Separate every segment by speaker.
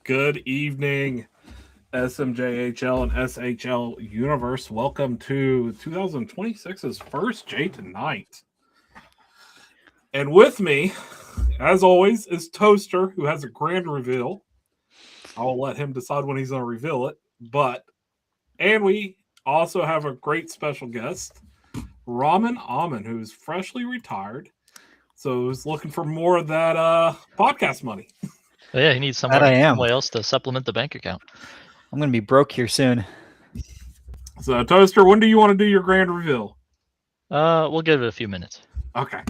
Speaker 1: Good evening, SMJHL and SHL Universe. Welcome to 2026's first J Tonight. And with me as always, is Toaster, who has a grand reveal. I'll let him decide when he's going to reveal it. And we also have a great special guest, Ramen Amin, who's freshly retired. So he's looking for more of that podcast money.
Speaker 2: Yeah, he needs someone else to supplement the bank account.
Speaker 3: I'm going to be broke here soon.
Speaker 1: So, Toaster, when do you want to do your grand reveal?
Speaker 2: We'll give it a few minutes.
Speaker 1: Okay.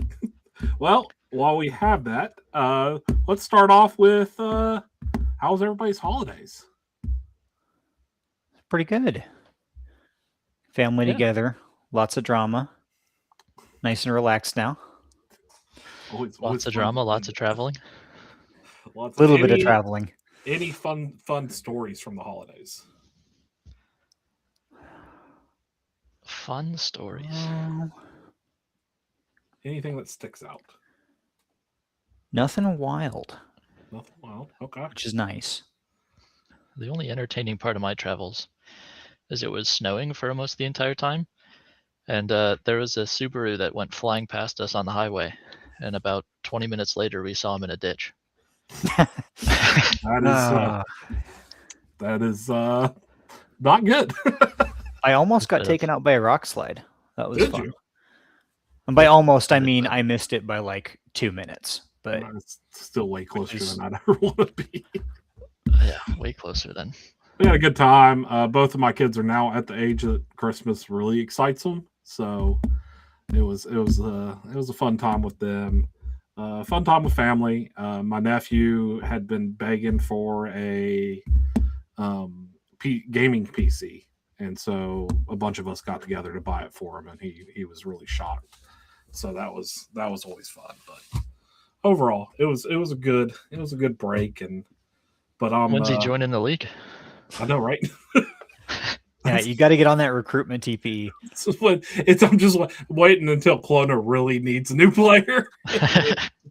Speaker 1: Well, while we have that, let's start off with how's everybody's holidays?
Speaker 3: Pretty good. Family together, lots of drama. Nice and relaxed now.
Speaker 2: Lots of drama, lots of traveling.
Speaker 3: A little bit of traveling.
Speaker 1: Any fun stories from the holidays?
Speaker 2: Fun stories.
Speaker 1: Anything that sticks out?
Speaker 3: Nothing wild.
Speaker 1: Nothing wild. Okay.
Speaker 3: Which is nice.
Speaker 2: The only entertaining part of my travels is it was snowing for almost the entire time. And there was a Subaru that went flying past us on the highway. And about 20 minutes later, we saw him in a ditch.
Speaker 1: That is not good.
Speaker 3: I almost got taken out by a rock slide. That was fun. And by almost, I mean I missed it by like 2 minutes. But
Speaker 1: it's still way closer than I'd ever want to be.
Speaker 2: Yeah, way closer then.
Speaker 1: We had a good time. Both of my kids are now at the age that Christmas really excites them. So it was a fun time with them. Fun time with family. My nephew had been begging for a gaming PC, and so a bunch of us got together to buy it for him, and he was really shocked. So that was always fun. But overall, it was a good break. But
Speaker 2: when's he joining the league?
Speaker 1: I know, right?
Speaker 3: Yeah, you got to get on that recruitment TPE.
Speaker 1: I'm just waiting until Kelowna really needs a new player,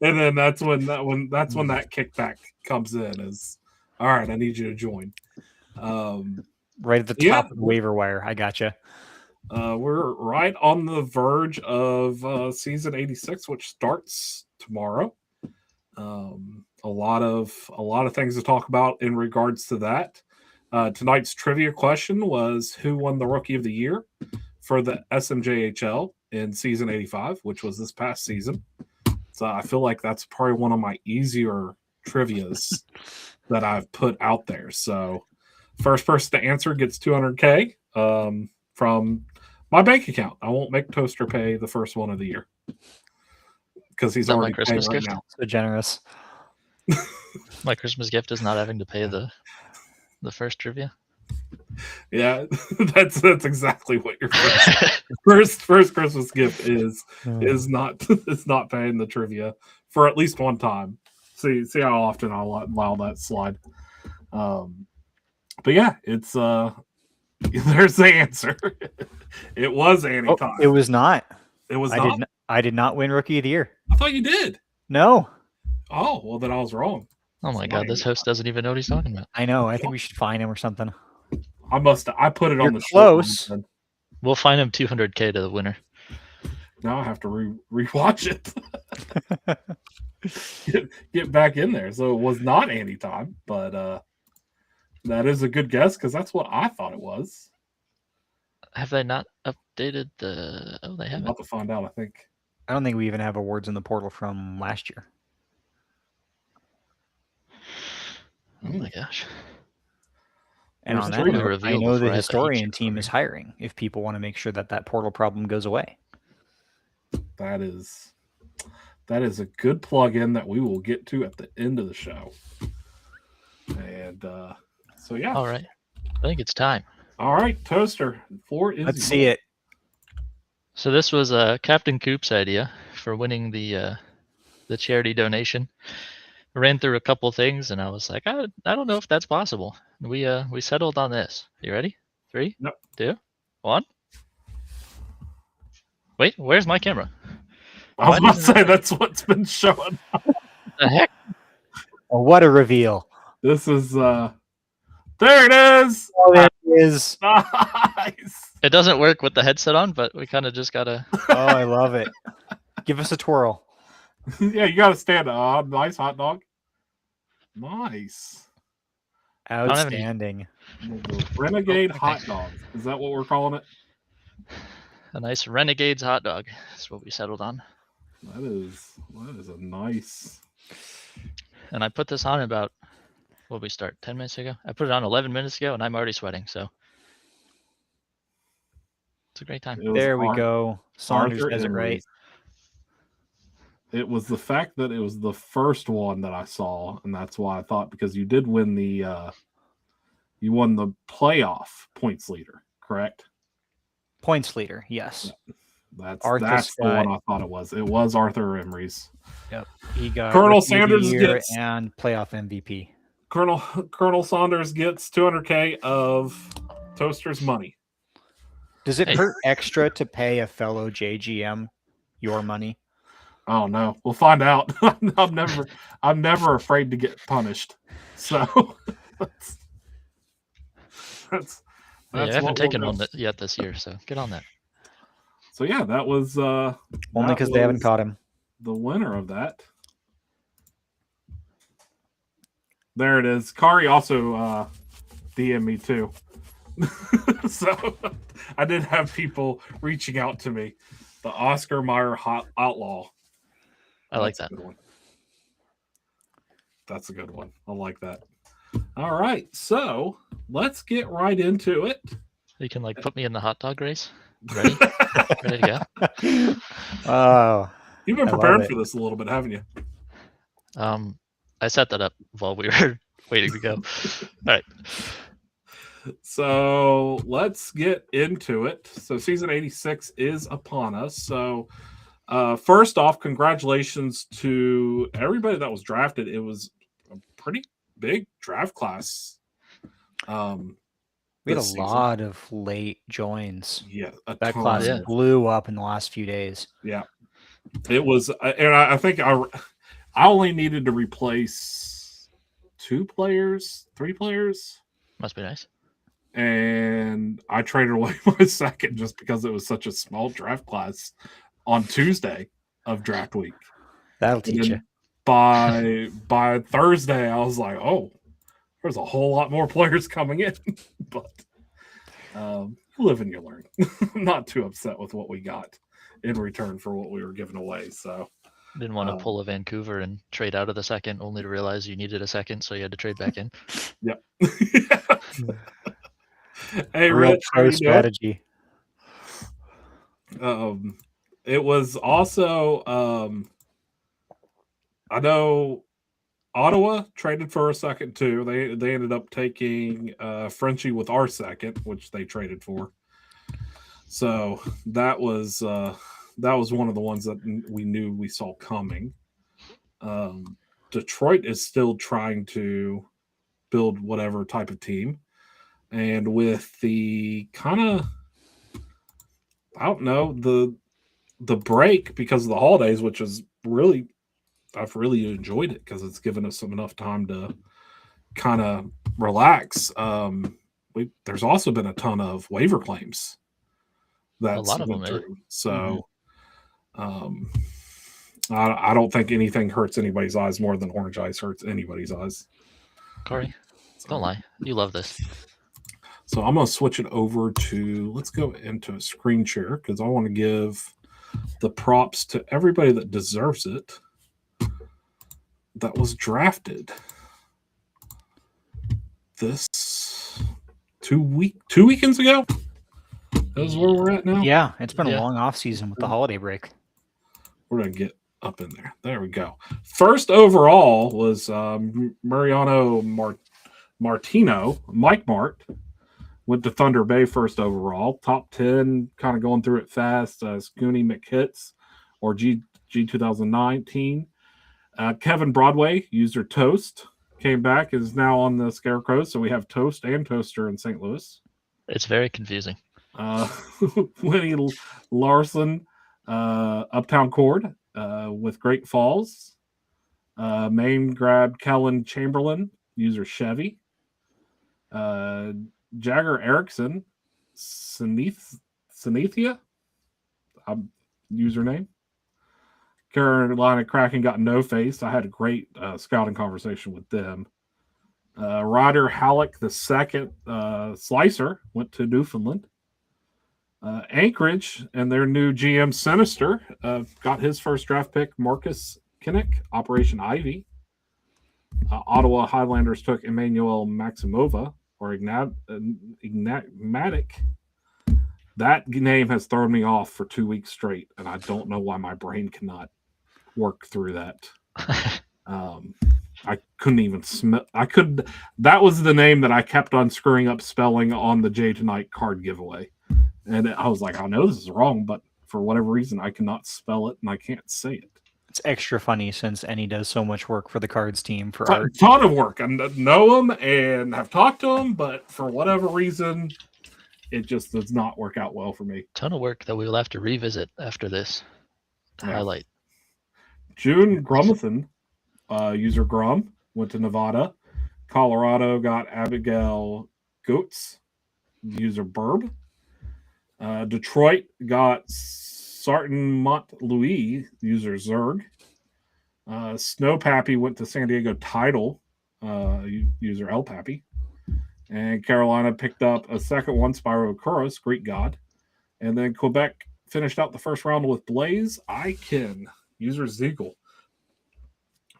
Speaker 1: and then that's when that kickback comes in. Is all right. I need you to join.
Speaker 3: Right at the top of the waiver wire. I gotcha.
Speaker 1: We're right on the verge of season 86, which starts tomorrow. A lot of things to talk about in regards to that. Tonight's trivia question was who won the Rookie of the Year for the SMJHL in season 85, which was this past season. So I feel like that's probably one of my easier trivias that I've put out there. So first person to answer gets $200K from my bank account. I won't make Toaster pay the first one of the year because he's already paying right now.
Speaker 3: So generous.
Speaker 2: My Christmas gift is not having to pay the first trivia.
Speaker 1: Yeah, that's exactly what your first Christmas gift is not paying the trivia for at least one time. See how often I'll allow that slide. But yeah, it's there's the answer. It was Annie time.
Speaker 3: It was not.
Speaker 1: It was not.
Speaker 3: I did not win Rookie of the Year.
Speaker 1: I thought you did.
Speaker 3: No.
Speaker 1: Oh, well then I was wrong.
Speaker 2: Oh my God, this host doesn't even know what he's talking about.
Speaker 3: I know. I think we should fine him or something.
Speaker 1: I put it on the
Speaker 3: close.
Speaker 2: We'll fine him $200K to the winner.
Speaker 1: Now I have to rewatch it. get back in there. So it was not Andy time, but that is a good guess because that's what I thought it was.
Speaker 2: Have they not updated the? Oh, they haven't.
Speaker 1: I'll have to find out. I think.
Speaker 3: I don't think we even have awards in the portal from last year.
Speaker 2: Oh my gosh.
Speaker 3: And on that note, I know the historian team is hiring if people want to make sure that portal problem goes away.
Speaker 1: That is a good plug-in that we will get to at the end of the show. And so, yeah.
Speaker 2: All right. I think it's time.
Speaker 1: All right, Toaster.
Speaker 3: Let's see it.
Speaker 2: So this was Captain Coop's idea for winning the charity donation. I ran through a couple things, and I was like, I don't know if that's possible. We settled on this. You ready? 3, 2, 1. Wait, where's my camera?
Speaker 1: I was about to say that's what's been showing up.
Speaker 2: The heck?
Speaker 3: Oh, what a reveal!
Speaker 1: This is there it is.
Speaker 3: Oh, there it is.
Speaker 1: Nice.
Speaker 2: It doesn't work with the headset on, but we kind of just gotta.
Speaker 3: Oh, I love it. Give us a twirl.
Speaker 1: Yeah, you got to stand up. Nice hot dog. Nice.
Speaker 2: don't have any-
Speaker 3: Outstanding.
Speaker 1: The Renegade
Speaker 2: okay.
Speaker 1: hot dog. Is that what we're calling it?
Speaker 2: A nice Renegade's hot dog. That's what we settled on.
Speaker 1: That is a nice.
Speaker 2: And I put this on about, what did we start, 10 minutes ago? I put it on 11 minutes ago, and I'm already sweating, so it's a great time.
Speaker 1: It was
Speaker 3: There we go. Saunders
Speaker 1: Arthur
Speaker 3: does it right.
Speaker 1: Emery's. It was the fact that it was the first one that I saw, and that's why I thought, because you did win you won the playoff points leader, correct?
Speaker 3: Points leader, yes.
Speaker 1: That's
Speaker 3: Arthur's
Speaker 1: the one I thought it was. It was Arthur Emery's.
Speaker 3: Yep. He got
Speaker 1: Colonel
Speaker 3: Rookie of the
Speaker 1: Sanders
Speaker 3: Year
Speaker 1: gets
Speaker 3: and playoff MVP.
Speaker 1: Colonel Saunders gets $200K of Toaster's money.
Speaker 3: Does it hurt extra to pay a fellow JGM your money?
Speaker 1: Oh no, we'll find out. I'm never afraid to get punished. So that's
Speaker 2: Yeah, I haven't
Speaker 1: what
Speaker 2: taken
Speaker 1: we'll
Speaker 2: one
Speaker 1: do.
Speaker 2: yet this year, so get on that.
Speaker 1: So yeah, that was
Speaker 3: Only
Speaker 1: that
Speaker 3: because they haven't
Speaker 1: was
Speaker 3: caught him.
Speaker 1: the winner of that. There it is. Kari also DM'd me too. So I did have people reaching out to me. The Oscar Mayer hot outlaw.
Speaker 2: I like
Speaker 1: That's
Speaker 2: that.
Speaker 1: a good one. That's a good one. I like that. All right, so let's get right into it.
Speaker 2: You can like put me in the hot dog race. Ready? Ready to go?
Speaker 3: Oh,
Speaker 1: You've been
Speaker 3: I love
Speaker 1: preparing
Speaker 3: it.
Speaker 1: for this a little bit, haven't you?
Speaker 2: I set that up while we were waiting to go. All right.
Speaker 1: So let's get into it. So season 86 is upon us. So first off, congratulations to everybody that was drafted. It was a pretty big draft class.
Speaker 3: We had a
Speaker 1: this season.
Speaker 3: lot of late joins.
Speaker 1: Yeah,
Speaker 3: That class
Speaker 2: Yeah.
Speaker 3: blew up in the last few days.
Speaker 1: Yeah, it was, and I think I only needed to replace 2 players, 3 players,
Speaker 2: Must be nice.
Speaker 1: and I traded away my second just because it was such a small draft class on Tuesday of draft week.
Speaker 3: That'll
Speaker 1: And
Speaker 3: teach you.
Speaker 1: then by Thursday, I was like, oh, there's a whole lot more players coming in. But you live and you learn. I'm not too upset with what we got in return for what we were giving away. So
Speaker 2: Didn't want to pull a Vancouver and trade out of the second, only to realize you needed a second, so you had to trade back in.
Speaker 1: Yep. Hey,
Speaker 3: Real
Speaker 1: Rich, how
Speaker 3: pro
Speaker 1: you doing?
Speaker 3: strategy.
Speaker 1: It was also I know Ottawa traded for a second too. They ended up taking Frenchie with our second, which they traded for. So that was one of the ones that we knew we saw coming. Detroit is still trying to build whatever type of team, and with the kind of, I don't know, the break because of the holidays, which is really, I've really enjoyed it because it's given us enough time to kind of relax. There's also been a ton of waiver claims. That's
Speaker 2: A lot of them,
Speaker 1: through. So I don't think anything hurts anybody's eyes more than orange ice hurts anybody's eyes.
Speaker 2: Corey, don't lie. You love this.
Speaker 1: So I'm going to switch it over to, let's go into a screen share because I want to give the props to everybody that deserves it that was drafted this 2 weekends ago. That's where we're at now.
Speaker 3: Yeah, it's been
Speaker 2: Yeah.
Speaker 3: a long off season with the holiday break.
Speaker 1: We're going to get up in there. There we go. First overall was Mariano Martino, Mike Mart. Went to Thunder Bay first overall. Top 10, kind of going through it fast. Scooney McHits, or G 2019. Kevin Broadway, user Toast, came back, is now on the Scarecrow. So we have Toast and Toaster in St. Louis.
Speaker 2: It's very confusing.
Speaker 1: Winnie Larson, Uptown Cord, with Great Falls. Main grabbed Kellen Chamberlain, user Chevy. Jagger Erickson, Synethia, username. Carolina Kraken got no face. I had a great scouting conversation with them. Ryder Halleck, the second slicer, went to Newfoundland. Anchorage and their new GM Sinister got his first draft pick, Marcus Kinnick, Operation Ivy. Ottawa Highlanders took Emmanuel Maximova, or Ignatic. That name has thrown me off for 2 weeks straight, and I don't know why my brain cannot work through that. I couldn't even smell. That was the name that I kept on screwing up spelling on the J Tonight card giveaway. And I was like, I know this is wrong, but for whatever reason, I cannot spell it and I can't say it.
Speaker 3: It's extra funny since Ennie does so much work for the cards team for
Speaker 1: a
Speaker 3: art.
Speaker 1: Ton of work. I know him and have talked to him, but for whatever reason, it just does not work out well for me.
Speaker 2: Ton of work that we will have to revisit after this to highlight.
Speaker 1: June Grumathan, user Grum, went to Nevada. Colorado got Abigail Goetz, user Burb. Detroit got Sarton Mont-Louis, user Zerg. Snow Pappy went to San Diego Tidal, user El Pappy. And Carolina picked up a second one, Spyro Kuros, Greek God. And then Quebec finished out the first round with Blaze Ikin, user Ziegel.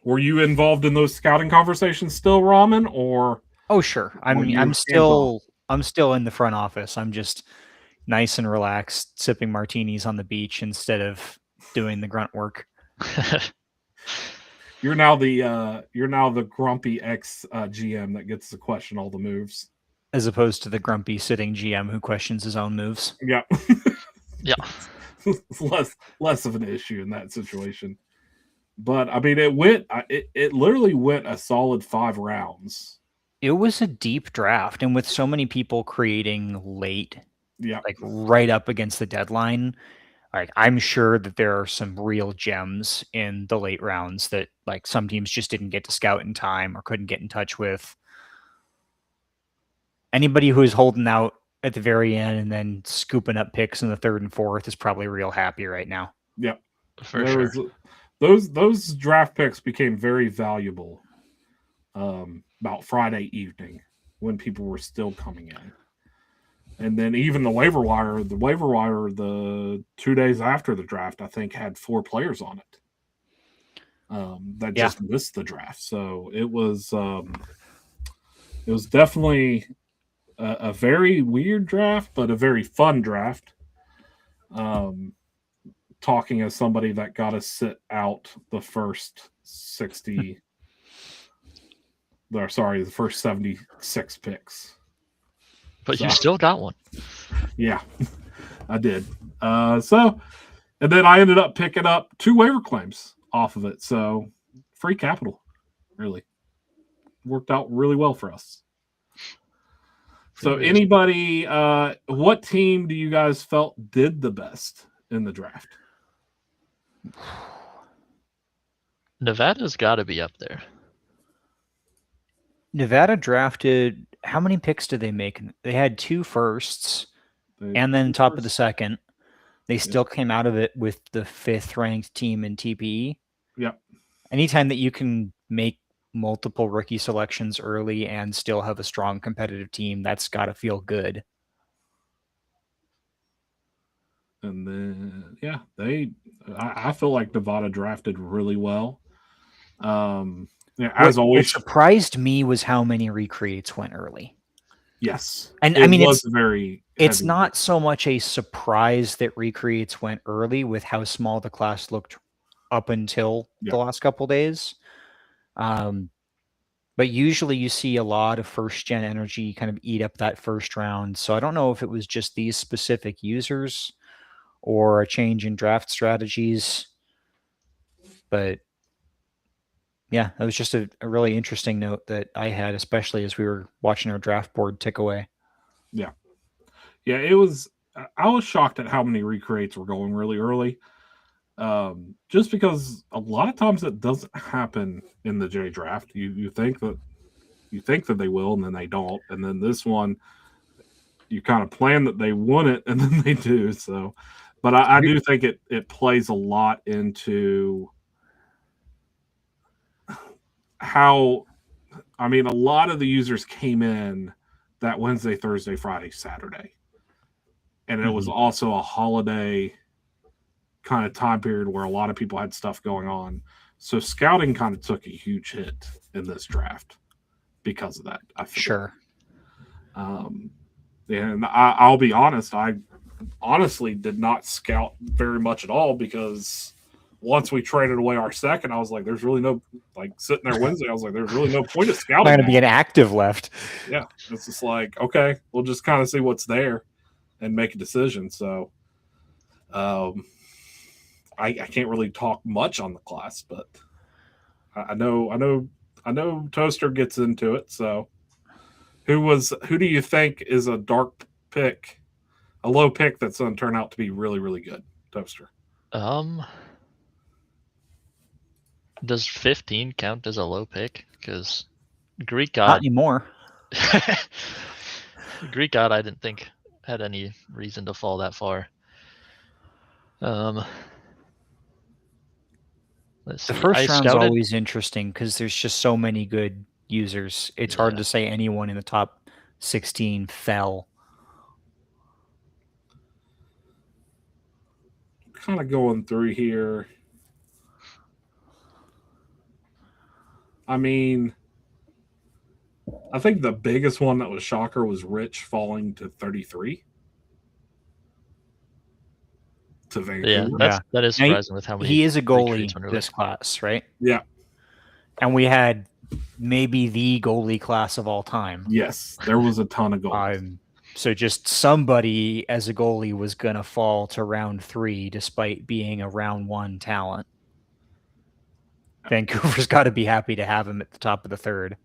Speaker 1: Were you involved in those scouting conversations still, Ramen, or?
Speaker 3: Oh, sure. I'm still in the front office. I'm just nice and relaxed, sipping martinis on the beach instead of doing the grunt work.
Speaker 1: You're now the grumpy ex GM that gets to question all the moves,
Speaker 3: as opposed to the grumpy sitting GM who questions his own moves.
Speaker 1: Yeah,
Speaker 2: yeah,
Speaker 1: less of an issue in that situation. But I mean, it literally went a solid 5 rounds.
Speaker 3: It was a deep draft, and with so many people creating late,
Speaker 1: yeah,
Speaker 3: like right up against the deadline. Like, I'm sure that there are some real gems in the late rounds that like some teams just didn't get to scout in time or couldn't get in touch with. Anybody who is holding out at the very end and then scooping up picks in the 3rd and 4th is probably real happy right now.
Speaker 1: Yep,
Speaker 2: for sure.
Speaker 1: Those draft picks became very valuable about Friday evening when people were still coming in. And then even the waiver wire, the 2 days after the draft, I think had 4 players on it that just missed the draft. So it was definitely a very weird draft, but a very fun draft. Talking as somebody that got to sit out the first 60, the first 76 picks.
Speaker 2: But you still got one.
Speaker 1: Yeah, I did. And then I ended up picking up 2 waiver claims off of it. So free capital, really. Worked out really well for us. So anybody, what team do you guys felt did the best in the draft?
Speaker 2: Nevada's got to be up there.
Speaker 3: Nevada drafted, how many picks did they make? They had 2 firsts and then top of the second. They still came out of it with the 5th ranked team in TPE.
Speaker 1: Yep.
Speaker 3: Anytime that you can make multiple rookie selections early and still have a strong competitive team, that's got to feel good.
Speaker 1: And then, I feel like Nevada drafted really well. As always,
Speaker 3: what surprised me was how many recreates went early.
Speaker 1: Yes.
Speaker 3: And I mean, it's not so much a surprise that recreates went early with how small the class looked up until the last couple days. But usually you see a lot of first gen energy kind of eat up that first round. So I don't know if it was just these specific users or a change in draft strategies, but yeah, that was just a really interesting note that I had, especially as we were watching our draft board tick away.
Speaker 1: Yeah. Yeah, it was. I was shocked at how many recreates were going really early. Just because a lot of times it doesn't happen in the J draft. You think that they will, and then they don't. And then this one, you kind of plan that they won it, and then they do. So But I do think it plays a lot into how, I mean, a lot of the users came in that Wednesday, Thursday, Friday, Saturday. And it was also a holiday kind of time period where a lot of people had stuff going on. So scouting kind of took a huge hit in this draft because of that. I feel.
Speaker 3: Sure.
Speaker 1: And I'll be honest, I honestly did not scout very much at all because once we traded away our second, I was like, there's really no, like sitting there Wednesday, I was like, there's really no point of scouting.
Speaker 3: Not going to be an active left.
Speaker 1: Yeah. It's just like, okay, we'll just kind of see what's there and make a decision. So I can't really talk much on the class, but I know Toaster gets into it. So who do you think is a dark pick, a low pick that's going to turn out to be really, really good, Toaster?
Speaker 2: Does 15 count as a low pick? Because Greek God
Speaker 3: Not anymore.
Speaker 2: Greek God, I didn't think had any reason to fall that far. Let's see.
Speaker 3: The first round's
Speaker 2: scouted,
Speaker 3: always interesting because there's just so many good users. It's hard to say anyone in the top 16 fell.
Speaker 1: Kind of going through here. I mean, I think the biggest one that was shocker was Rich falling to 33 to Vancouver.
Speaker 2: Yeah, that is surprising with how many.
Speaker 3: He is a goalie this class, right?
Speaker 1: Yeah.
Speaker 3: And we had maybe the goalie class of all time.
Speaker 1: Yes, there was a ton of goalies.
Speaker 3: So just somebody as a goalie was going to fall to round 3 despite being a round 1 talent. Vancouver's got to be happy to have him at the top of the third.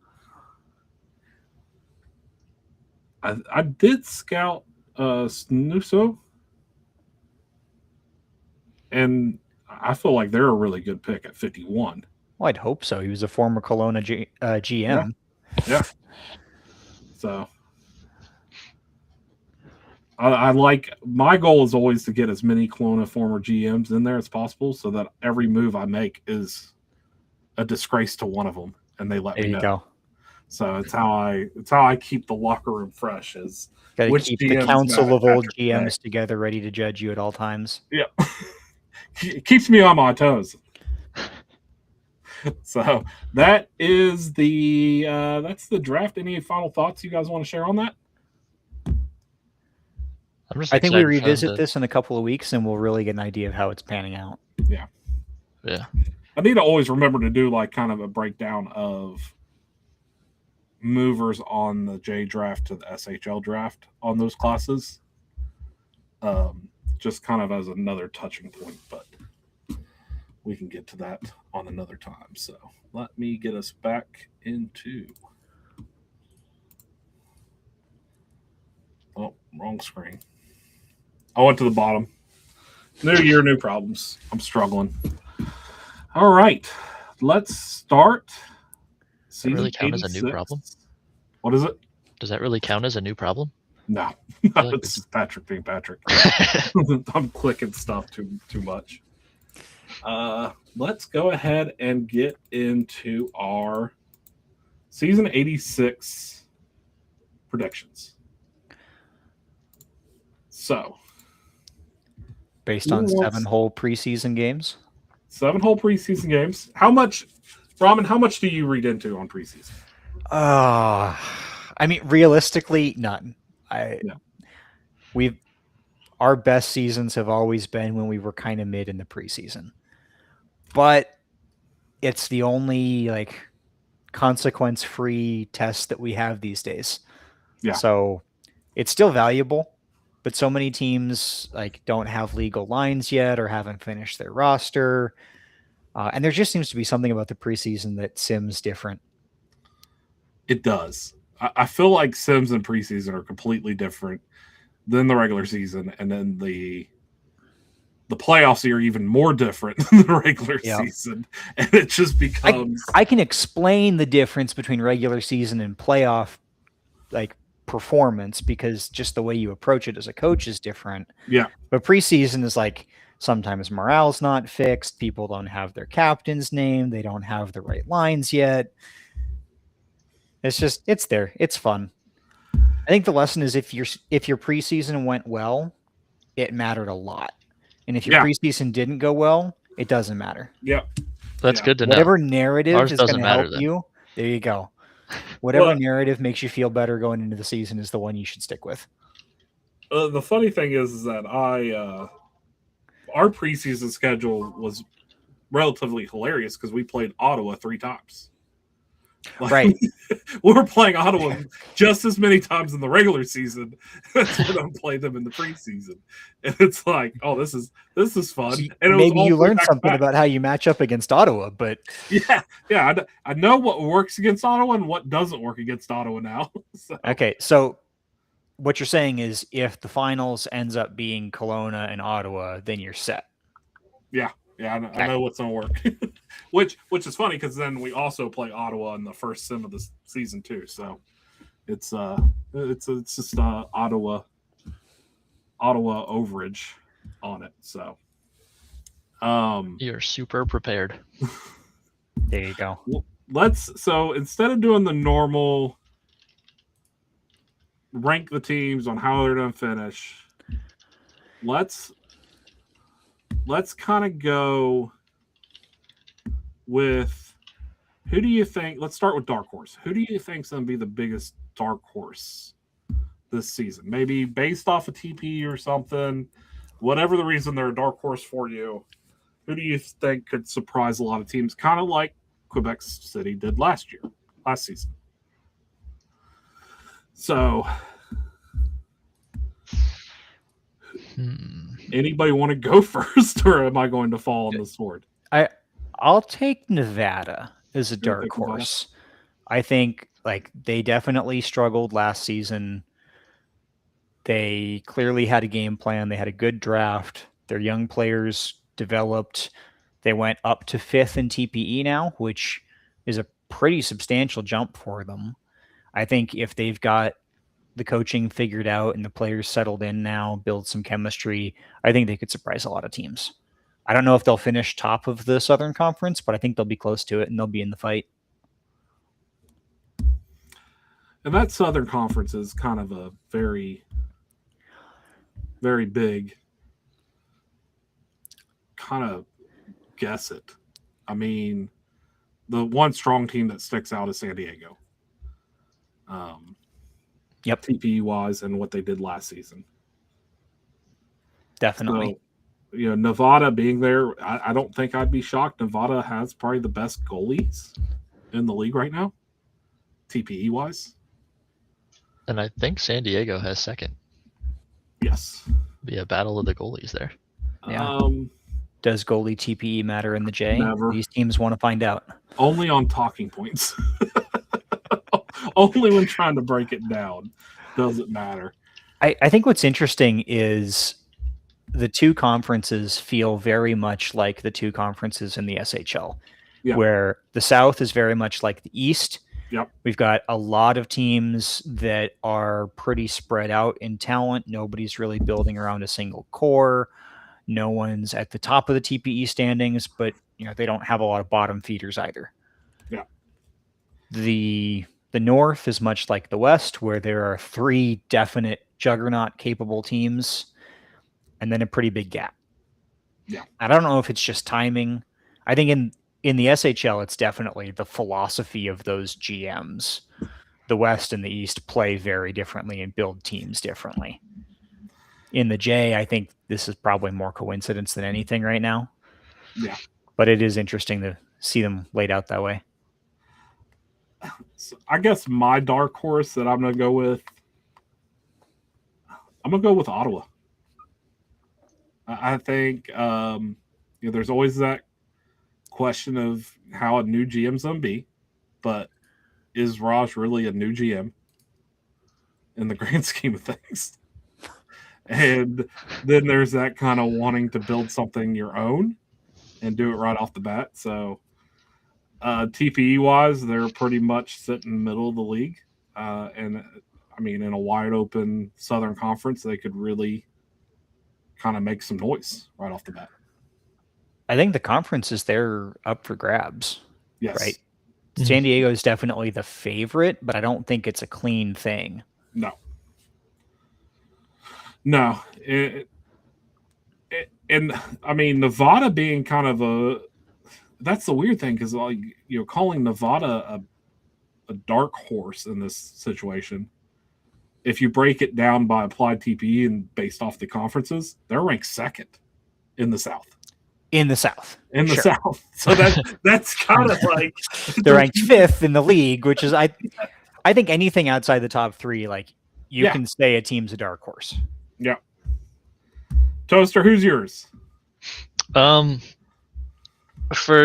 Speaker 1: I did scout Snuso, and I feel like they're a really good pick at 51.
Speaker 3: Well, I'd hope so. He was a former Kelowna GM.
Speaker 1: Yeah. So I like, my goal is always to get as many Kelowna former GMs in there as possible so that every move I make is a disgrace to one of them, and they let me know.
Speaker 3: There you go.
Speaker 1: So it's how I keep the locker room fresh. Is
Speaker 3: got to keep the council of old GMs together, ready to judge you at all times.
Speaker 1: Yeah, it keeps me on my toes. So that is that's the draft. Any final thoughts you guys want to share on that?
Speaker 3: I think we revisit this in a couple of weeks, and we'll really get an idea of how it's panning out.
Speaker 1: Yeah. I need to always remember to do like kind of a breakdown of movers on the J draft to the SHL draft on those classes. Just kind of as another touching point, but we can get to that on another time. So let me get us back into. Oh, wrong screen. I went to the bottom. New year, new problems. I'm struggling. All right, let's start.
Speaker 2: Does that really count as a new problem?
Speaker 1: What is it?
Speaker 2: Does that really count as a new problem?
Speaker 1: No, it's just Patrick being Patrick. I'm clicking stuff too much. Let's go ahead and get into our season 86 predictions. So,
Speaker 3: based on 7-hole preseason games.
Speaker 1: 7-hole preseason games. How much, Ramen? How much do you read into on preseason?
Speaker 3: I mean, realistically, none. Our best seasons have always been when we were kind of mid in the preseason, but it's the only like consequence-free test that we have these days.
Speaker 1: Yeah.
Speaker 3: So it's still valuable, but so many teams like don't have legal lines yet or haven't finished their roster, and there just seems to be something about the preseason that sims different.
Speaker 1: It does. I feel like sims and preseason are completely different than the regular season, and then the playoffs are even more different than the regular season, and it just becomes.
Speaker 3: I can explain the difference between regular season and playoff, like performance because just the way you approach it as a coach is different.
Speaker 1: Yeah.
Speaker 3: But preseason is like sometimes morale's not fixed. People don't have their captain's name. They don't have the right lines yet. It's there. It's fun. I think the lesson is if your preseason went well, it mattered a lot. And if your preseason didn't go well, it doesn't matter.
Speaker 1: Yeah.
Speaker 2: That's good to know.
Speaker 3: Whatever narrative
Speaker 2: Ours
Speaker 3: is going
Speaker 2: doesn't
Speaker 3: to
Speaker 2: matter
Speaker 3: help
Speaker 2: then.
Speaker 3: you, there you go. Whatever narrative makes you feel better going into the season is the one you should stick with.
Speaker 1: The funny thing is that our preseason schedule was relatively hilarious because we played Ottawa 3 times.
Speaker 3: Right.
Speaker 1: We were playing Ottawa just as many times in the regular season as we don't play them in the preseason. And it's like, oh, this is fun. And
Speaker 3: maybe you learned something about how you match up against Ottawa, but
Speaker 1: yeah, I know what works against Ottawa and what doesn't work against Ottawa now.
Speaker 3: Okay, so what you're saying is if the finals ends up being Kelowna and Ottawa, then you're set.
Speaker 1: Yeah. Yeah, I know what's going to work. which is funny because then we also play Ottawa in the first sim of the season too. So it's just Ottawa overage on it. So
Speaker 2: you're super prepared.
Speaker 3: There you go.
Speaker 1: So instead of doing the normal rank the teams on how they're going to finish, let's kind of go with who do you think? Let's start with dark horse. Who do you think is going to be the biggest dark horse this season? Maybe based off of TP or something. Whatever the reason they're a dark horse for you, who do you think could surprise a lot of teams? Kind of like Quebec City did last season. So, anybody want to go first, or am I going to fall on the sword?
Speaker 3: I'll take Nevada as a dark horse. I think they definitely struggled last season. They clearly had a game plan. They had a good draft. Their young players developed. They went up to 5th in TPE now, which is a pretty substantial jump for them. I think if they've got the coaching figured out and the players settled in now, build some chemistry, I think they could surprise a lot of teams. I don't know if they'll finish top of the Southern Conference, but I think they'll be close to it and they'll be in the fight.
Speaker 1: And that Southern Conference is kind of a very, very big kind of guess it. I mean, the one strong team that sticks out is San Diego.
Speaker 3: Yep.
Speaker 1: TPE wise and what they did last season.
Speaker 3: Definitely.
Speaker 1: So, Nevada being there, I don't think I'd be shocked. Nevada has probably the best goalies in the league right now, TPE wise.
Speaker 2: And I think San Diego has second.
Speaker 1: Yes.
Speaker 2: Be a battle of the goalies there.
Speaker 3: Yeah. Does goalie TPE matter in the J?
Speaker 1: Never.
Speaker 3: These teams want to find out.
Speaker 1: Only on talking points. Only when trying to break it down does it matter.
Speaker 3: I think what's interesting is the two conferences feel very much like the two conferences in the SHL, where the South is very much like the East.
Speaker 1: Yep.
Speaker 3: We've got a lot of teams that are pretty spread out in talent. Nobody's really building around a single core. No one's at the top of the TPE standings, but they don't have a lot of bottom feeders either.
Speaker 1: Yeah.
Speaker 3: The North is much like the West, where there are 3 definite juggernaut capable teams and then a pretty big gap.
Speaker 1: Yeah.
Speaker 3: I don't know if it's just timing. I think in the SHL, it's definitely the philosophy of those GMs. The West and the East play very differently and build teams differently. In the J, I think this is probably more coincidence than anything right now.
Speaker 1: Yeah.
Speaker 3: But it is interesting to see them laid out that way.
Speaker 1: So I guess my dark horse that I'm going to go with, Ottawa. I think there's always that question of how a new GM's going to be, but is Raj really a new GM in the grand scheme of things? And then there's that kind of wanting to build something your own and do it right off the bat. So TPE wise, they're pretty much sitting in the middle of the league. And I mean, in a wide open Southern Conference, they could really kind of make some noise right off the bat.
Speaker 3: I think the conference is there up for grabs.
Speaker 1: Yes.
Speaker 3: Right. San Diego is definitely the favorite, but I don't think it's a clean thing.
Speaker 1: No. And I mean, Nevada being kind of that's the weird thing, because calling Nevada a dark horse in this situation. If you break it down by applied TPE and based off the conferences, they're ranked second in the South.
Speaker 3: In the South.
Speaker 1: So that's kind of like
Speaker 3: they're ranked fifth in the league, which is I think anything outside the top three, like you can say a team's a dark horse.
Speaker 1: Yeah. Toaster, who's yours?
Speaker 2: For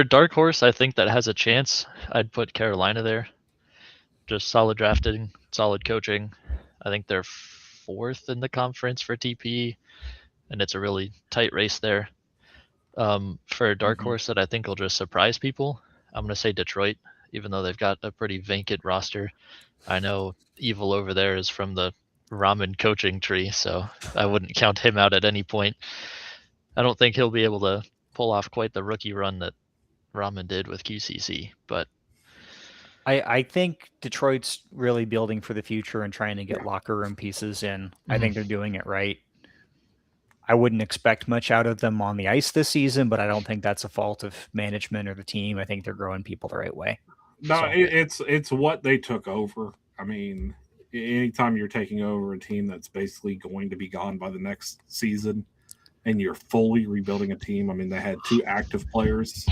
Speaker 2: dark horse, I think that has a chance. I'd put Carolina there. Just solid drafting, solid coaching. I think they're fourth in the conference for TPE, and it's a really tight race there. For a dark horse that I think will just surprise people, I'm going to say Detroit, even though they've got a pretty vacant roster. I know Evil over there is from the ramen coaching tree, so I wouldn't count him out at any point. I don't think he'll be able to pull off quite the rookie run that Ramen did with QCC, but
Speaker 3: I think Detroit's really building for the future and trying to get locker room pieces in. I think they're doing it right. I wouldn't expect much out of them on the ice this season, but I don't think that's a fault of management or the team. I think they're growing people the right way.
Speaker 1: No, it's what they took over. I mean, anytime you're taking over a team that's basically going to be gone by the next season and you're fully rebuilding a team. I mean, they had 2 active players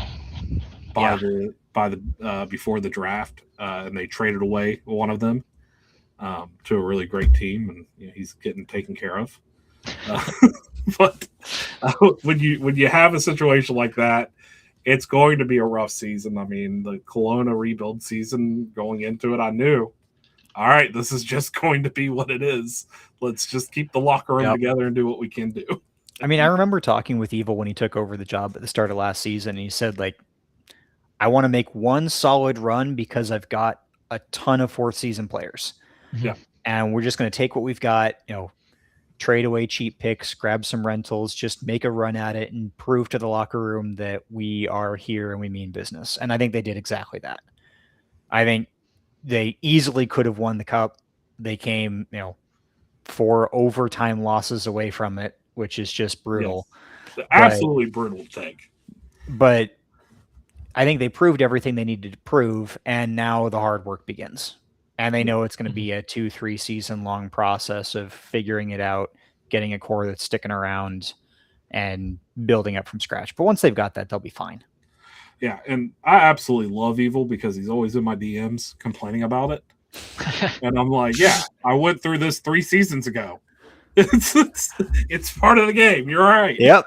Speaker 1: before the draft, and they traded away one of them to a really great team, and he's getting taken care of. But when you have a situation like that, it's going to be a rough season. I mean, the Kelowna rebuild season going into it, I knew, all right, this is just going to be what it is. Let's just keep the locker room together and do what we can do.
Speaker 3: I mean, I remember talking with Evil when he took over the job at the start of last season, and he said, like, I want to make one solid run because I've got a ton of fourth season players.
Speaker 1: Yeah.
Speaker 3: And we're just going to take what we've got, trade away cheap picks, grab some rentals, just make a run at it and prove to the locker room that we are here and we mean business. And I think they did exactly that. I think they easily could have won the cup. They came, 4 overtime losses away from it, which is just brutal.
Speaker 1: Yes. Absolutely brutal take.
Speaker 3: But I think they proved everything they needed to prove, and now the hard work begins. And they know it's going to be a 2-3 season long process of figuring it out, getting a core that's sticking around, and building up from scratch. But once they've got that, they'll be fine.
Speaker 1: Yeah, and I absolutely love Evil because he's always in my DMs complaining about it. And I'm like, yeah, I went through this 3 seasons ago. It's part of the game. You're right.
Speaker 3: Yep.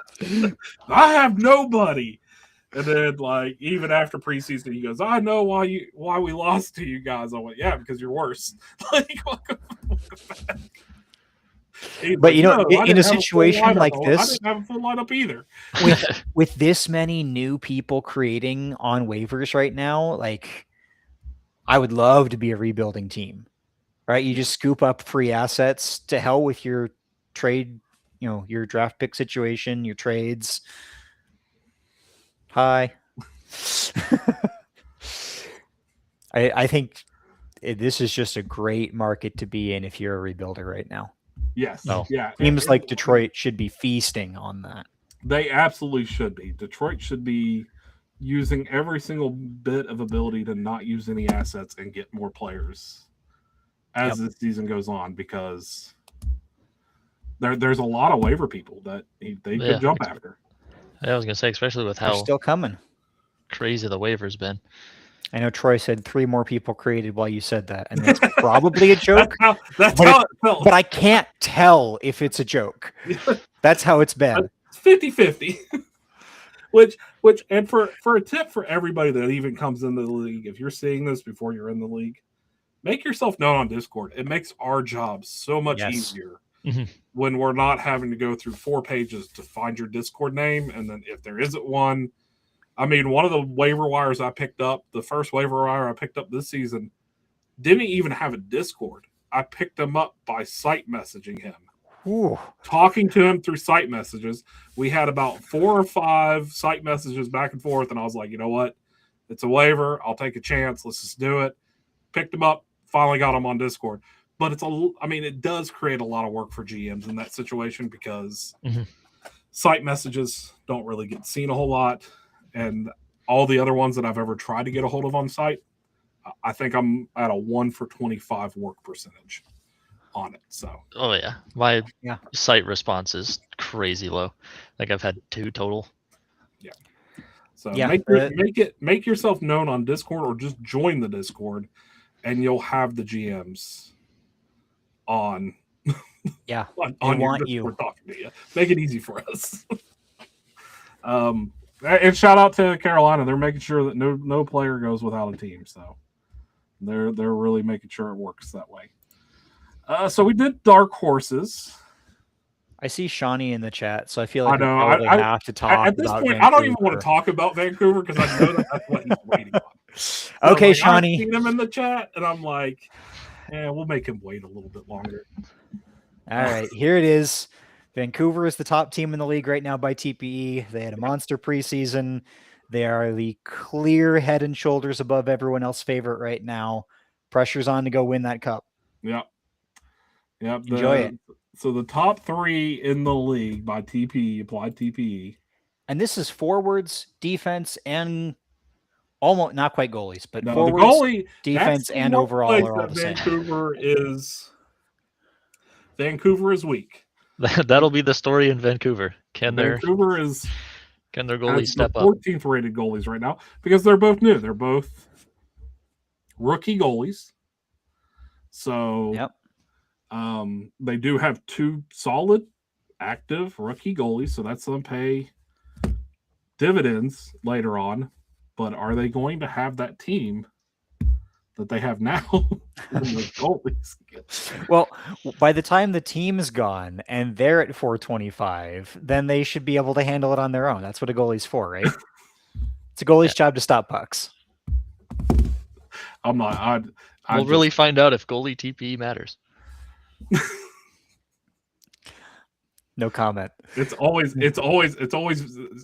Speaker 1: I have nobody. And then, like, even after preseason, he goes, I know why we lost to you guys. I went, yeah, because you're worse. Like, welcome back.
Speaker 3: But, in a situation like this,
Speaker 1: I didn't have a full lineup either.
Speaker 3: With this many new people creating on waivers right now, like, I would love to be a rebuilding team, right? You just scoop up free assets, to hell with your trade, your draft pick situation, your trades. Hi. I think this is just a great market to be in if you're a rebuilder right now.
Speaker 1: Yes.
Speaker 3: So
Speaker 1: yeah.
Speaker 3: Teams like Detroit should be feasting on that.
Speaker 1: They absolutely should be. Detroit should be using every single bit of ability to not use any assets and get more players as the season goes on, because there's a lot of waiver people that they could jump after.
Speaker 2: I was gonna say, especially with how
Speaker 3: They're still coming.
Speaker 2: Crazy the waiver's been.
Speaker 3: I know Troy said 3 more people created while you said that, and that's probably a joke.
Speaker 1: That's how it felt.
Speaker 3: But I can't tell if it's a joke. That's how it's been.
Speaker 1: It's 50-50. Which and for a tip for everybody that even comes into the league, if you're seeing this before you're in the league, make yourself known on Discord. It makes our job so much easier. When we're not having to go through 4 pages to find your Discord name. And then if there isn't one, I mean, one of the waiver wires I picked up, the first waiver wire I picked up this season, didn't even have a Discord. I picked him up by site messaging him.
Speaker 3: Ooh.
Speaker 1: Talking to him through site messages. We had about 4 or 5 site messages back and forth, and I was like, you know what? It's a waiver. I'll take a chance. Let's just do it. Picked him up. Finally got him on Discord. But it does create a lot of work for GMs in that situation because site messages don't really get seen a whole lot, and all the other ones that I've ever tried to get a hold of on site, I think I'm at a 1 for 25 work percentage on it. So
Speaker 2: Oh yeah, my site response is crazy low. Like I've had 2 total.
Speaker 1: Yeah. So
Speaker 3: Yeah,
Speaker 1: make yourself known on Discord, or just join the Discord, and you'll have the GMs on.
Speaker 3: Yeah,
Speaker 1: on your Discord talking to you. Make it easy for us. And shout out to Carolina. They're making sure that no player goes without a team. So they're really making sure it works that way. So we did dark horses.
Speaker 3: I see Shawnee in the chat, so I feel like
Speaker 1: I know.
Speaker 3: we probably have to talk
Speaker 1: at this
Speaker 3: about
Speaker 1: point.
Speaker 3: Vancouver.
Speaker 1: I don't even want to talk about Vancouver because I know that's what he's waiting on. So,
Speaker 3: okay,
Speaker 1: like,
Speaker 3: Shawnee.
Speaker 1: I've seen him in the chat, and I'm like, we'll make him wait a little bit longer.
Speaker 3: All right, here it is. Vancouver is the top team in the league right now by TPE. They had a monster preseason. They are the clear head and shoulders above everyone else's favorite right now. Pressure's on to go win that cup.
Speaker 1: Yep.
Speaker 3: Enjoy it.
Speaker 1: So the top 3 in the league by TPE, applied TPE.
Speaker 3: And this is forwards, defense, and almost not quite goalies, but forwards,
Speaker 1: the goalie,
Speaker 3: defense, and overall are all the same.
Speaker 1: Vancouver is weak.
Speaker 2: That'll be the story in Vancouver. Can their goalies step up?
Speaker 1: 14th rated goalies right now because they're both new. They're both rookie goalies. So they do have 2 solid, active rookie goalies. So that's going to pay dividends later on. But are they going to have that team that they have now? Goalies?
Speaker 3: Well, by the time the team is gone and they're at 425, then they should be able to handle it on their own. That's what a goalie's for, right? It's a goalie's job to stop pucks.
Speaker 1: I'm not.
Speaker 2: We'll really find out if goalie TPE matters.
Speaker 3: No comment.
Speaker 1: It's always